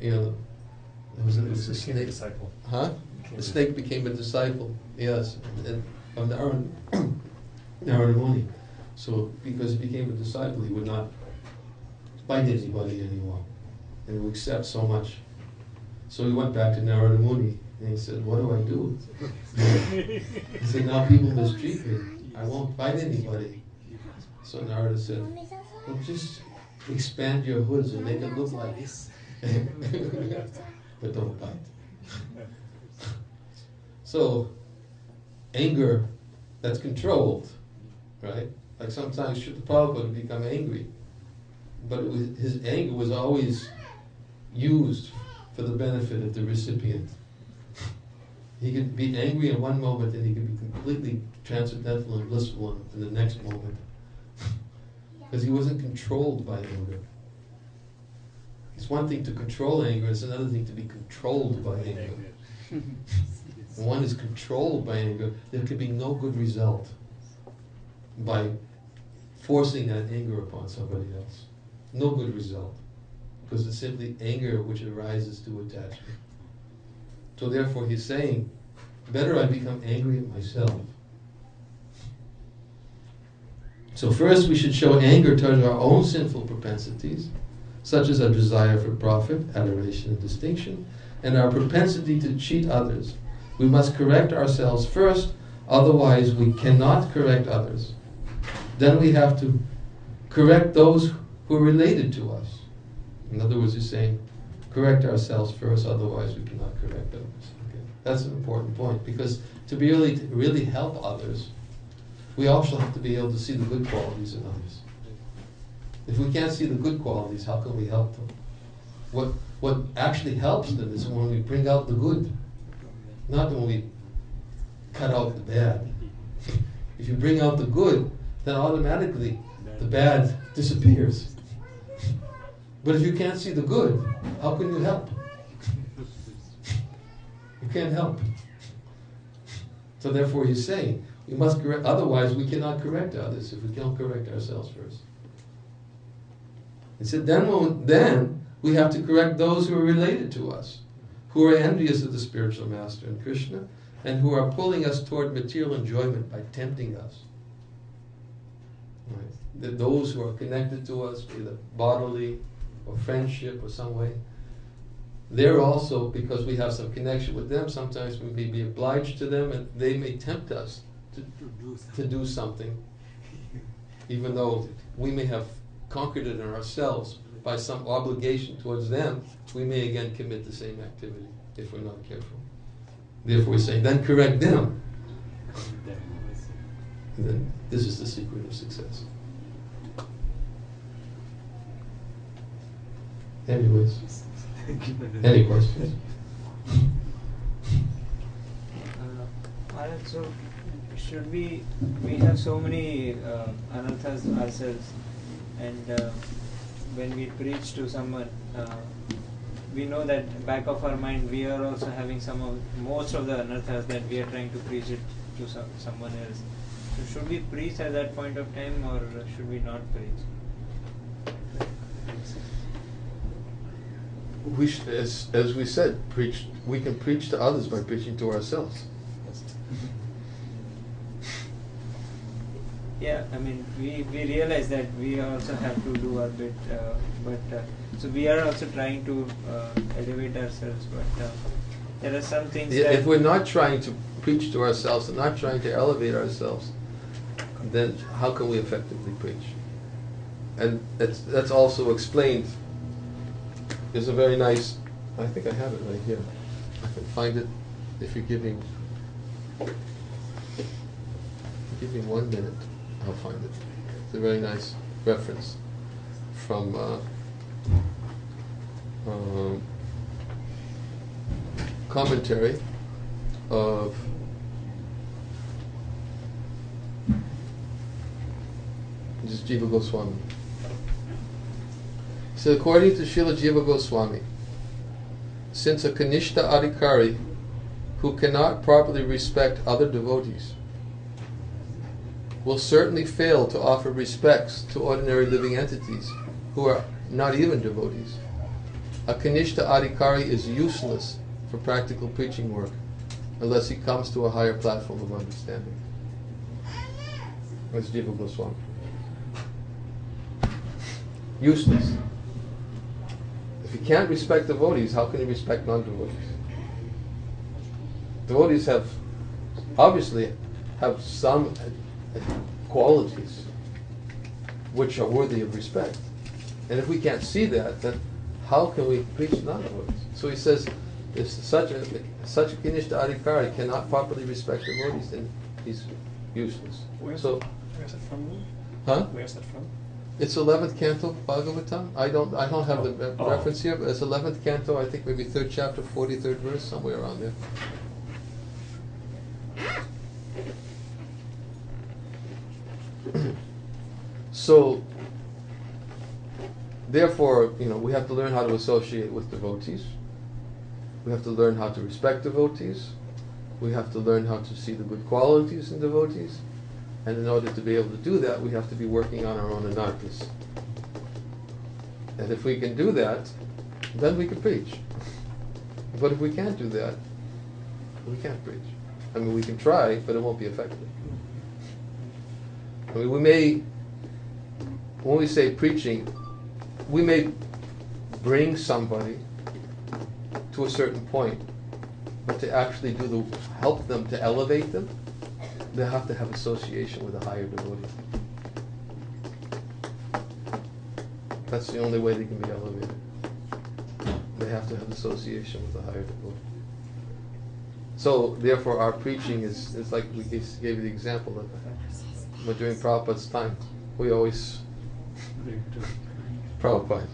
it was a snake. Disciple. Huh? The snake became a disciple. Yes, and of Narada Muni. So because he became a disciple, he would not bite anybody anymore, and he would accept so much. So he went back to Narada Muni and he said, "What do I do?" He said, "Now people mistreat me. I won't bite anybody." So Narada said, "Well, just expand your hoods and make it look like this, but don't bite." So anger that's controlled, right? Like sometimes Srila Prabhupada would become angry, but his anger was always used for the benefit of the recipient. He could be angry in one moment and he could be completely transcendental and blissful in the next moment. Because he wasn't controlled by anger. It's one thing to control anger, it's another thing to be controlled by anger. When one is controlled by anger, there could be no good result by forcing that anger upon somebody else. No good result. Because it's simply anger which arises to attachment. So therefore he's saying, better I become angry at myself. So first we should show anger towards our own sinful propensities, such as our desire for profit, adoration and distinction, and our propensity to cheat others. We must correct ourselves first, otherwise we cannot correct others. Then we have to correct those who are related to us. In other words, he's saying, correct ourselves first, otherwise we cannot correct others. Okay. That's an important point, because to really help others, we also have to be able to see the good qualities in others. If we can't see the good qualities, how can we help them? What actually helps them is when we bring out the good, not when we cut out the bad. If you bring out the good, then automatically the bad disappears. But if you can't see the good, how can you help? You can't help. So therefore he's saying, we must correct, otherwise we cannot correct others if we don't correct ourselves first. He said, then we have to correct those who are related to us, who are envious of the spiritual master and Krishna, and who are pulling us toward material enjoyment by tempting us. Right? Those who are connected to us, either bodily or friendship or some way, they're also, because we have some connection with them, sometimes we may be obliged to them, and they may tempt us to do something, even though we may have conquered it in ourselves by some obligation towards them. We may again commit the same activity if we're not careful. Therefore, we're saying, then correct them. And then this is the secret of success. Anyways, any questions? Maharaj, so should we have so many anarthas ourselves, and when we preach to someone, we know that back of our mind we are also having most of the anarthas that we are trying to preach it to someone else. So should we preach at that point of time, or should we not preach? We should, as we said, preach. We can preach to others by preaching to ourselves. Yeah, I mean, we realize that we also have to do our bit, but so we are also trying to elevate ourselves, but there are some things that... If we're not trying to preach to ourselves and not trying to elevate ourselves, then how can we effectively preach? And that's also explained. There's a very nice, I think I have it right here. I can find it if you give me 1 minute. I'll find it. It's a very nice reference from commentary of this Jiva Goswami. So according to Srila Jiva Goswami, since a Kanishta Adhikari who cannot properly respect other devotees will certainly fail to offer respects to ordinary living entities who are not even devotees, a Kanishta Adhikari is useless for practical preaching work unless he comes to a higher platform of understanding. That's Jiva Goswami. Useless. If he can't respect devotees, how can he respect non-devotees? Devotees obviously have some qualities which are worthy of respect. And if we can't see that, then how can we preach non-devotees? So he says, if such a Kanishta Adhikari cannot properly respect devotees, then he's useless. Where's So, that from? huh? Where's that from? It's 11th canto Bhagavatam. I don't have the Oh. reference here, but it's 11th canto, I think maybe 3rd chapter, 43rd verse, somewhere around there. So, therefore, we have to learn how to associate with devotees. We have to learn how to respect devotees. We have to learn how to see the good qualities in devotees. And in order to be able to do that, we have to be working on our own anarthas. And if we can do that, then we can preach. But if we can't do that, we can't preach. I mean, we can try, but it won't be effective. I mean, when we say preaching, we may bring somebody to a certain point, but to actually help them to elevate them, they have to have association with a higher devotee. That's the only way they can be elevated. They have to have association with a higher devotee. So, therefore, our preaching is like we gave you the example that during Prabhupada's time, we always Prabhupada.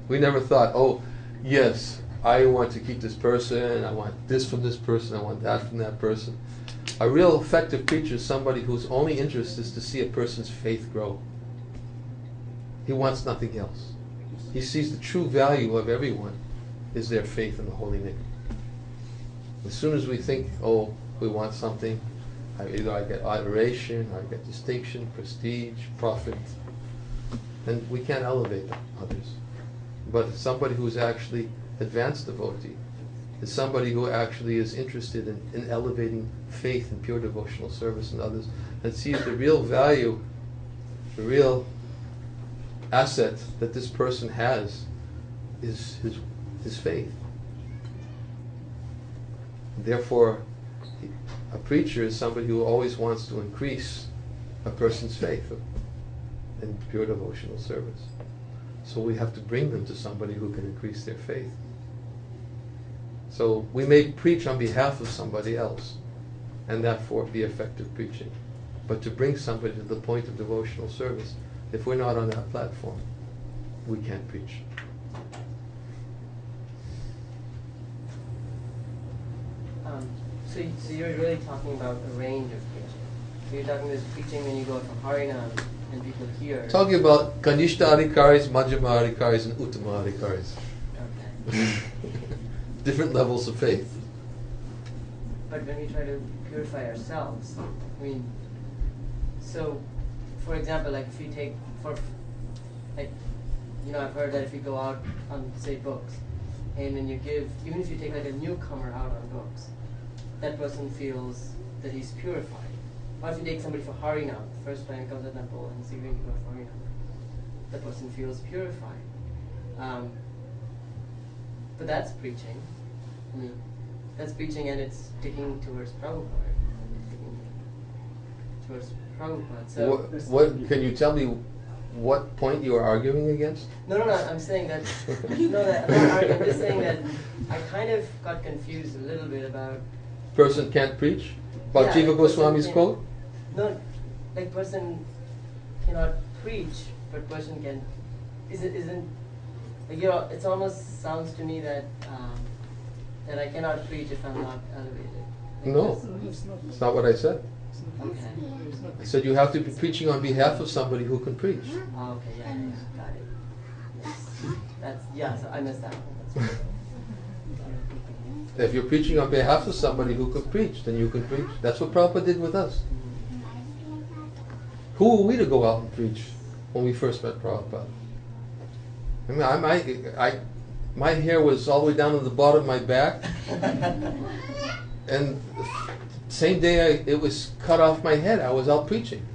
We never thought, oh, yes, I want to keep this person, I want this from this person, I want that from that person. A real effective preacher is somebody whose only interest is to see a person's faith grow. He wants nothing else. He sees the true value of everyone is their faith in the holy name. As soon as we think, oh, we want something, either I get adoration, or I get distinction, prestige, profit, then we can't elevate others. But somebody who's actually advanced devotee is somebody who actually is interested in elevating faith and pure devotional service in others, and sees the real value, the real asset that this person has is his faith. Therefore, a preacher is somebody who always wants to increase a person's faith in pure devotional service. So we have to bring them to somebody who can increase their faith. So we may preach on behalf of somebody else, and therefore be effective preaching. But to bring somebody to the point of devotional service, if we're not on that platform, we can't preach. So you're really talking about a range of preaching. So you're talking this preaching when you go from Harinam and people hear. Talking about Kanishta Adhikaris, Majjhima Adhikaris, and Uttama Adhikaris. Okay. Different levels of faith. But when we try to purify ourselves, I mean, so, for example, like if you take, I've heard that if you go out on, say, books, and when you give, even if you take like a newcomer out on books, that person feels that he's purified. Or if you take somebody for Harinam, the first time he comes to the temple and sees going to go for Harinam, that person feels purified. But that's preaching. I mean, that's preaching, and it's taking towards Prabhupada. Taking towards Prabhupada. So What can you tell me what point you are arguing against? No, I'm saying that. I'm not arguing. I'm just saying that I kind of got confused a little bit about. Person can't preach? About Yeah, Jiva Goswami's quote? No, like person cannot preach, but person can. Isn't like, it almost sounds to me that that I cannot preach if I'm not elevated. Like No, it's not what I said. Okay. I said you have to be preaching on behalf of somebody who can preach. Oh, okay. Yeah. Got it. Yes. So I missed that one. That's right. If you're preaching on behalf of somebody who can preach, then you can preach. That's what Prabhupada did with us. Who were we to go out and preach when we first met Prabhupada? I mean, my hair was all the way down to the bottom of my back, and the same day it was cut off my head, I was out preaching.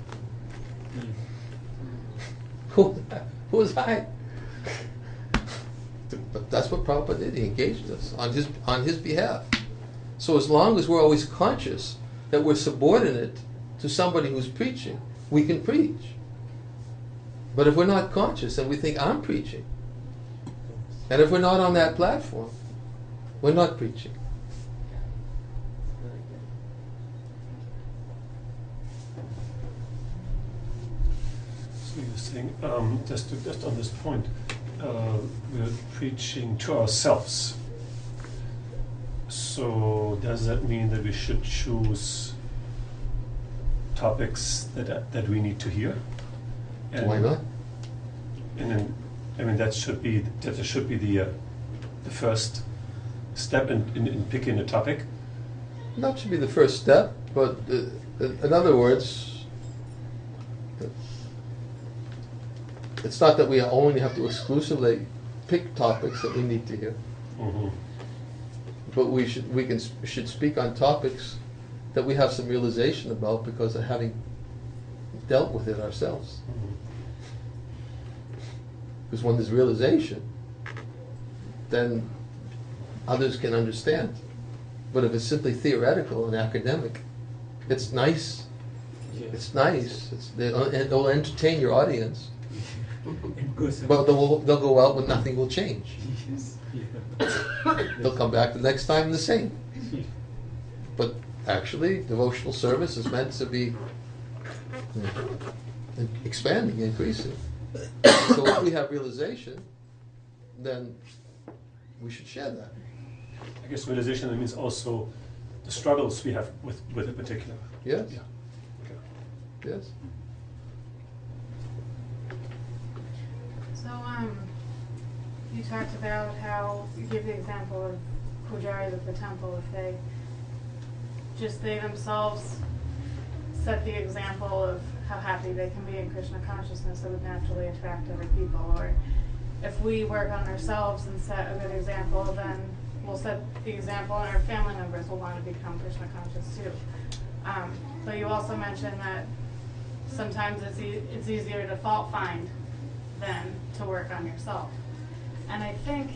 Who was I? But that's what Prabhupada did. He engaged us on his behalf. So as long as we're always conscious that we're subordinate to somebody who's preaching, we can preach. But if we're not conscious and we think I'm preaching, and if we're not on that platform, we're not preaching. So you're saying, just on this point, we're preaching to ourselves. So does that mean that we should choose topics that we need to hear? And Why not? And then, I mean, that should be the first step in picking a topic. That should be the first step, but in other words, it's not that we only have to exclusively pick topics that we need to hear, but we should speak on topics that we have some realization about because of having dealt with it ourselves. Because when there's realization, then others can understand. But if it's simply theoretical and academic, it's nice. Yeah. It's nice. It'll entertain your audience. But they'll go out when nothing will change. They'll come back the next time the same. But actually, devotional service is meant to be expanding, increasing. So if we have realization, then we should share that. I guess realization means also the struggles we have with a particular. Yes. Yeah. Okay. Yes. So, you talked about how you give the example of pujaris at the temple, if they themselves set the example of how happy they can be in Krishna consciousness, that would naturally attract other people. Or if we work on ourselves and set a good example, then we'll set the example, and our family members will want to become Krishna conscious too. But you also mentioned that sometimes it's easier to fault find than to work on yourself. And I think,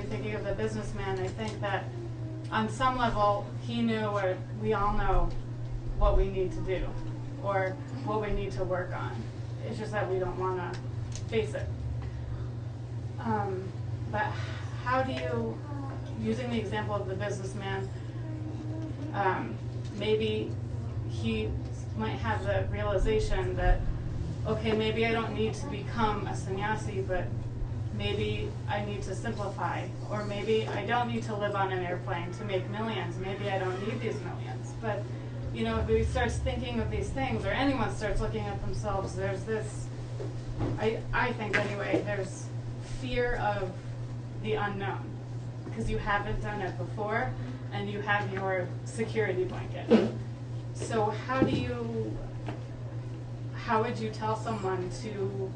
thinking of the businessman, I think that on some level he knew, or we all know, what we need to do or what we need to work on. It's just that we don't want to face it. But how do you, using the example of the businessman, maybe he might have the realization that, okay, maybe I don't need to become a sannyasi, but maybe I need to simplify, or maybe I don't need to live on an airplane to make millions. Maybe I don't need these millions. But if he starts thinking of these things, or anyone starts looking at themselves, there's this, I think anyway, there's fear of the unknown, because you haven't done it before, and you have your security blanket. So how would you tell someone to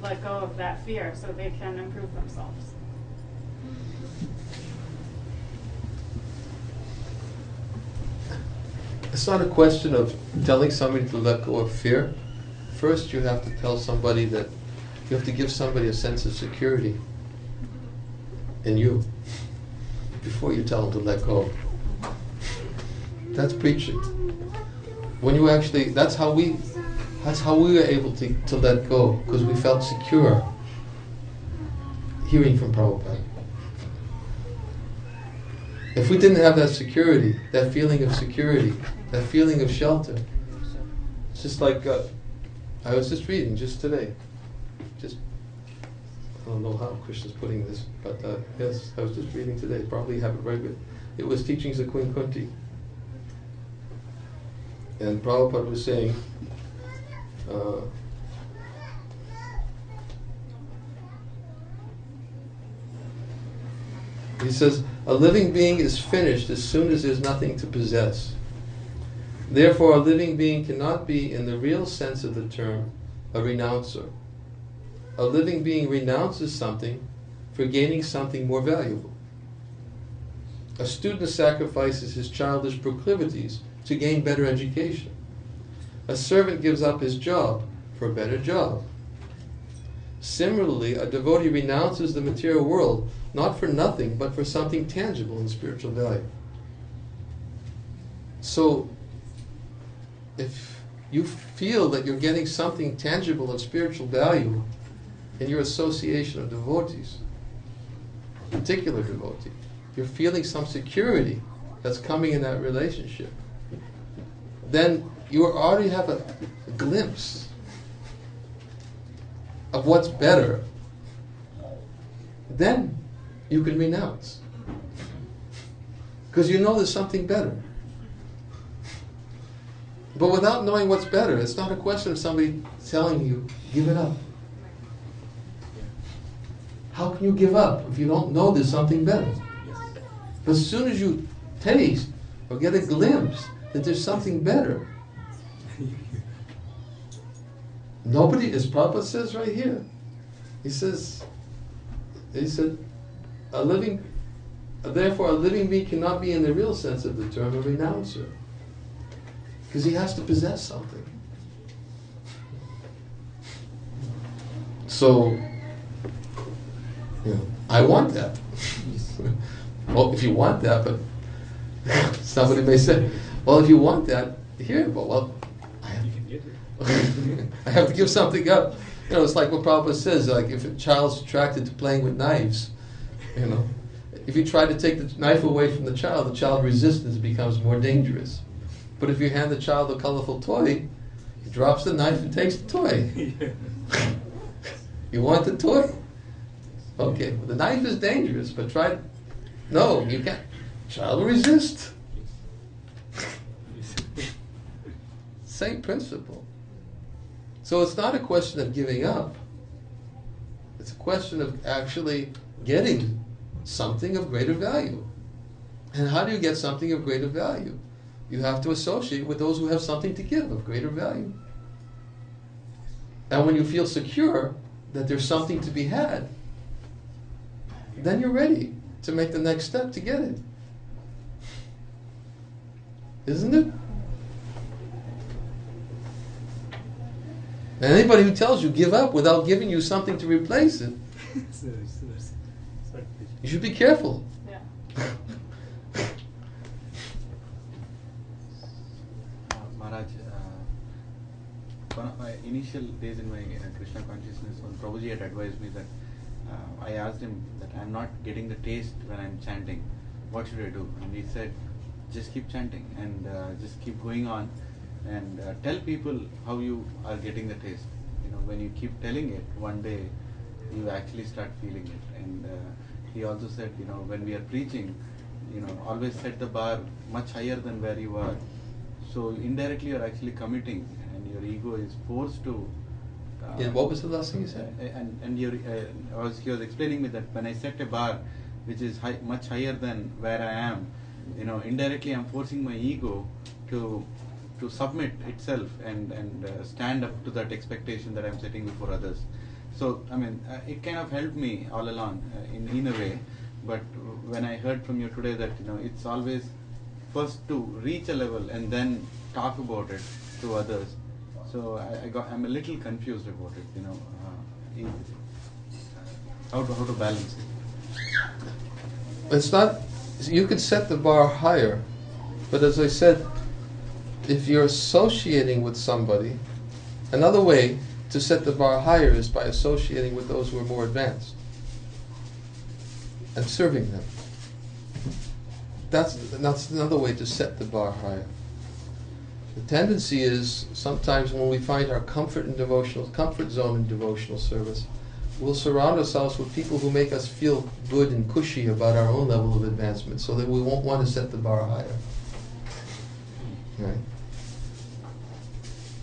let go of that fear so they can improve themselves? It's not a question of telling somebody to let go of fear. First, you have to tell somebody that you have to give somebody a sense of security in you before you tell them to let go. That's preaching. When you actually, that's how we were able to let go, because we felt secure hearing from Prabhupada. If we didn't have that security, that feeling of security, that feeling of shelter, it's just like I was just reading just today. I don't know how Krishna's putting this, but yes, I was just reading today. Probably have it right with. It was Teachings of Queen Kunti, and Prabhupada was saying. He says, a living being is finished as soon as there's nothing to possess. Therefore, a living being cannot be, in the real sense of the term, a renouncer. A living being renounces something for gaining something more valuable. A student sacrifices his childish proclivities to gain better education. A servant gives up his job for a better job. Similarly, a devotee renounces the material world not for nothing, but for something tangible and spiritual value. So, if you feel that you're getting something tangible of spiritual value in your association of devotees, particular devotee, you're feeling some security that's coming in that relationship, then you already have a glimpse of what's better. Then you can renounce, because you know there's something better. But without knowing what's better, it's not a question of somebody telling you, give it up. How can you give up if you don't know there's something better? But as soon as you taste or get a glimpse that there's something better, nobody, as Prabhupada says right here, he said, therefore a living being cannot be in the real sense of the term a renouncer, because he has to possess something. So, I want that. Well, if you want that, but somebody may say, well, if you want that, here, but well, I have to give something up. It's like what Prabhupada says, like if a child's attracted to playing with knives, if you try to take the knife away from the child resistance becomes more dangerous. But if you hand the child a colorful toy, he drops the knife and takes the toy. You want the toy? Okay, well, the knife is dangerous, but no, you can't. Child will resist. Same principle. So it's not a question of giving up. It's a question of actually getting something of greater value. And how do you get something of greater value? You have to associate with those who have something to give of greater value. And when you feel secure, that there's something to be had, then you're ready to make the next step to get it. Isn't it? And anybody who tells you give up without giving you something to replace it, you should be careful. Yeah. Maharaj, one of my initial days in my Krishna consciousness, when Prabhuji had advised me that I asked him that I'm not getting the taste when I'm chanting. What should I do? And he said, just keep chanting and just keep going on and tell people how you are getting the taste. You know, when you keep telling it, one day you actually start feeling it. And he also said, you know, when we are preaching, you know, always set the bar much higher than where you are. So indirectly you are actually committing, and your ego is forced to. And what was the last thing you said? And he was explaining me that when I set a bar which is much higher than where I am, you know, indirectly I'm forcing my ego to submit itself and stand up to that expectation that I'm setting before others. So I mean, it kind of helped me all along in a way. But when I heard from you today that, you know, it's always first to reach a level and then talk about it to others. So I'm a little confused about it, you know, how to balance it. It's not, you could set the bar higher, but as I said, if you're associating with somebody, another way to set the bar higher is by associating with those who are more advanced and serving them. That's another way to set the bar higher. The tendency is sometimes when we find our comfort zone in devotional service, we'll surround ourselves with people who make us feel good and cushy about our own level of advancement, so that we won't want to set the bar higher. Right?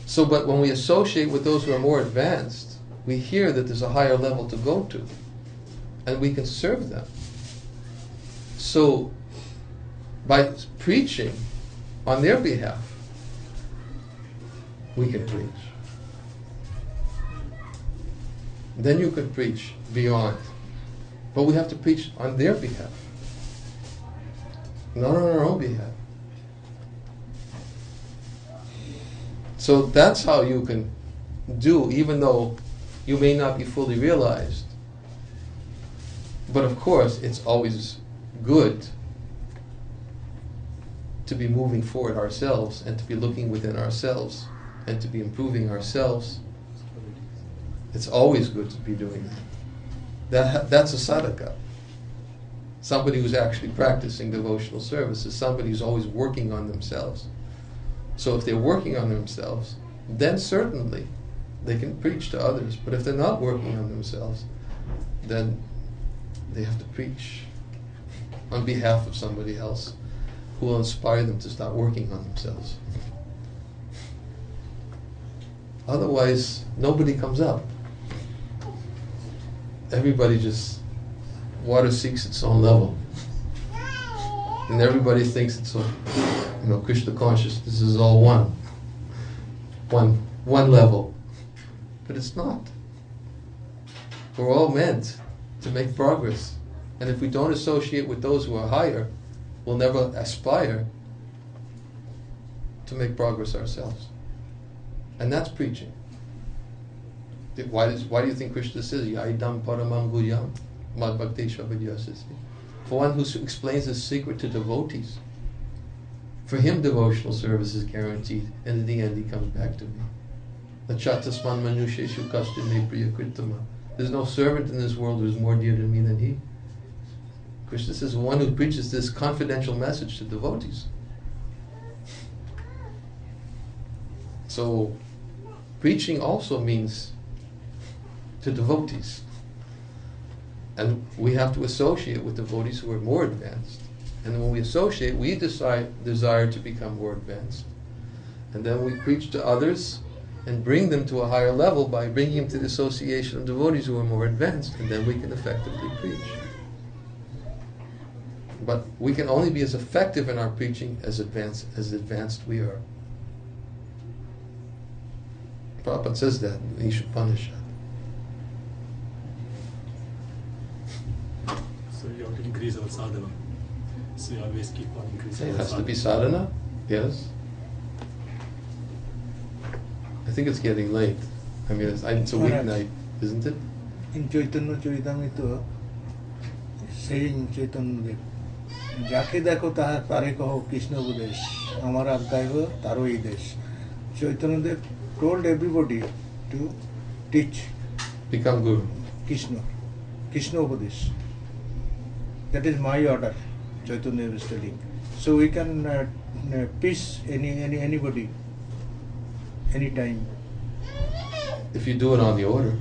So, but when we associate with those who are more advanced, we hear that there's a higher level to go to, and we can serve them. So, by preaching on their behalf, we can preach. Then you can preach beyond. But we have to preach on their behalf, not on our own behalf. So that's how you can do, even though you may not be fully realized. But of course, it's always good to be moving forward ourselves and to be looking within ourselves and to be improving ourselves. It's always good to be doing that. That's a sadhaka. Somebody who's actually practicing devotional service is somebody who's always working on themselves. So if they're working on themselves, then certainly they can preach to others. But if they're not working on themselves, then they have to preach on behalf of somebody else who will inspire them to start working on themselves. Otherwise, nobody comes up. Everybody just, water seeks its own level. And everybody thinks it's all, Krishna consciousness is all one level. But it's not. We're all meant to make progress. And if we don't associate with those who are higher, we'll never aspire to make progress ourselves. And that's preaching. Why do you think Krishna says, Yaidam paramam guryam mad bhaktesha vidyasasi? For one who explains the secret to devotees, for him devotional service is guaranteed, and in the end he comes back to me. Nachatasman manusheshu kashtin me priya kritama. There's no servant in this world who is more dear to me than he. Krishna says, one who preaches this confidential message to devotees. So, preaching also means to devotees. And we have to associate with devotees who are more advanced. And when we associate, we desire to become more advanced. And then we preach to others and bring them to a higher level by bringing them to the association of devotees who are more advanced. And then we can effectively preach. But we can only be as effective in our preaching as advanced we are. Prabhupada says that in the Isha Upanishad. have to increase our sadhana. So we always keep on increasing It our has to be sadhana. sadhana, yes. I think it's getting late. I mean, it's a weeknight, isn't it? In Chaitanya Charitamrita, saying Chaitanya, যাকে দেখো তারে কহো কৃষ্ণ উপদেশ আমার আজ্ঞায় তারও এই দেশ Chaitanya told everybody to teach Become guru. Krishna Upadesh. That is my order, Chaitanya is telling. So we can peace anybody, anytime. If you do it on the order,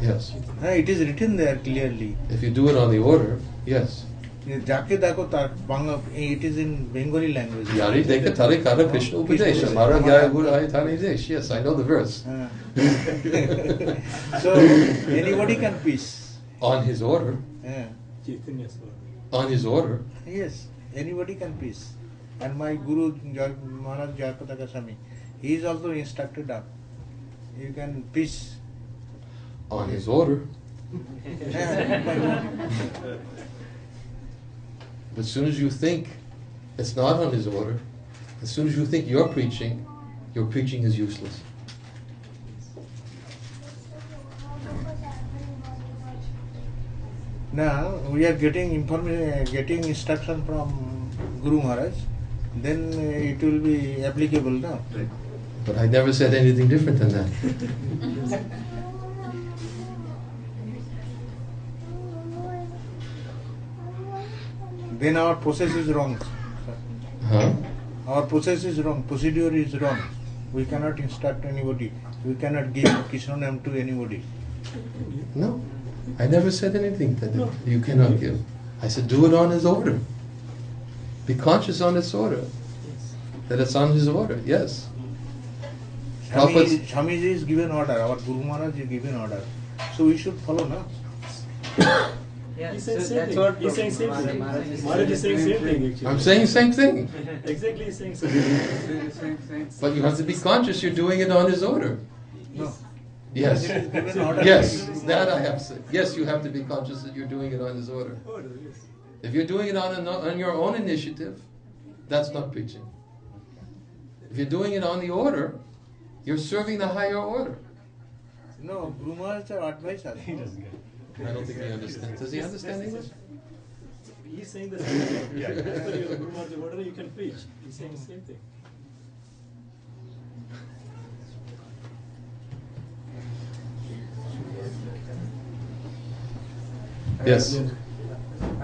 yes. It is written there clearly. If you do it on the order, yes. যাকে দেখো তার Bangla, it is in Bengali language. Yari dekha tare kara Krishna upadesh. Amara gaya guru hai thane desh. Yes, I know the verse. So anybody can peace. On his order. Chaitanya Swami. On his order. Yes, anybody can peace. And my Guru Maharaj Jayapataka Swami, he is also instructed up. You can peace. On his order. But as soon as you think it's not on his order, as soon as you think your preaching is useless. Now we are getting information, getting instruction from Guru Maharaj, then it will be applicable now. But I never said anything different than that. Then our process is wrong. Huh? Our process is wrong, procedure is wrong. We cannot instruct anybody. We cannot give Krishna name to anybody. No, I never said anything that you cannot give. I said do it on his order. Be conscious on its order. That it's on his order, yes. Swamiji is given order, our Guru Maharaj is given order. So we should follow, no? Yeah, He's so saying same that's thing. what He's saying same thing. Maharaj is saying same thing actually. I'm saying same thing. Exactly he's saying same thing. But you have to be conscious you're doing it on his order. No. Yes. It is given order. Yes, that I have said. Yes, you have to be conscious that you're doing it on his order. Order, yes. If you're doing it on your own initiative, that's not preaching. If you're doing it on the order, you're serving the higher order. No, Guru Maharaj advice us. He doesn't get it. I don't think he understands. Does he understand English? He's saying the same thing. As per your Guru Maharaj order, you can preach. He's saying the same thing. Yes.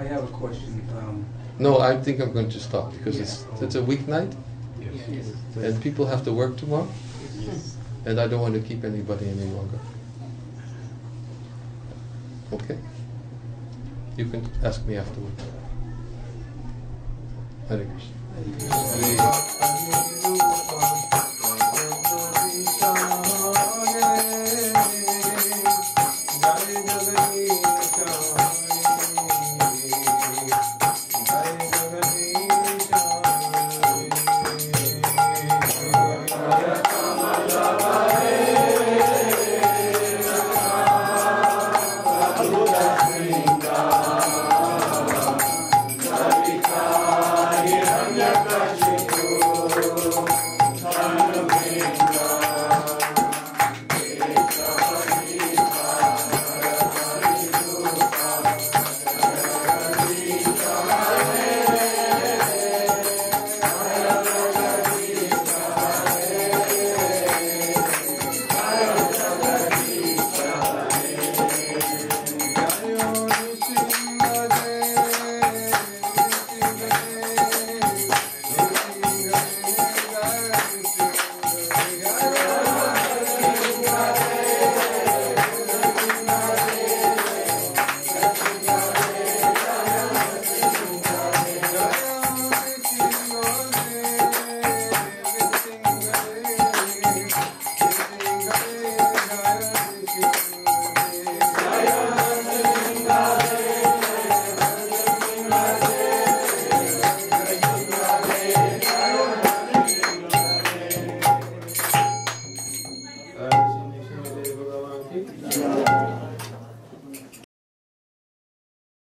I have a question. No, I think I'm going to stop because it's a weeknight Yes. and people have to work tomorrow. And I don't want to keep anybody any longer. Okay? You can ask me afterwards. Hare Krishna.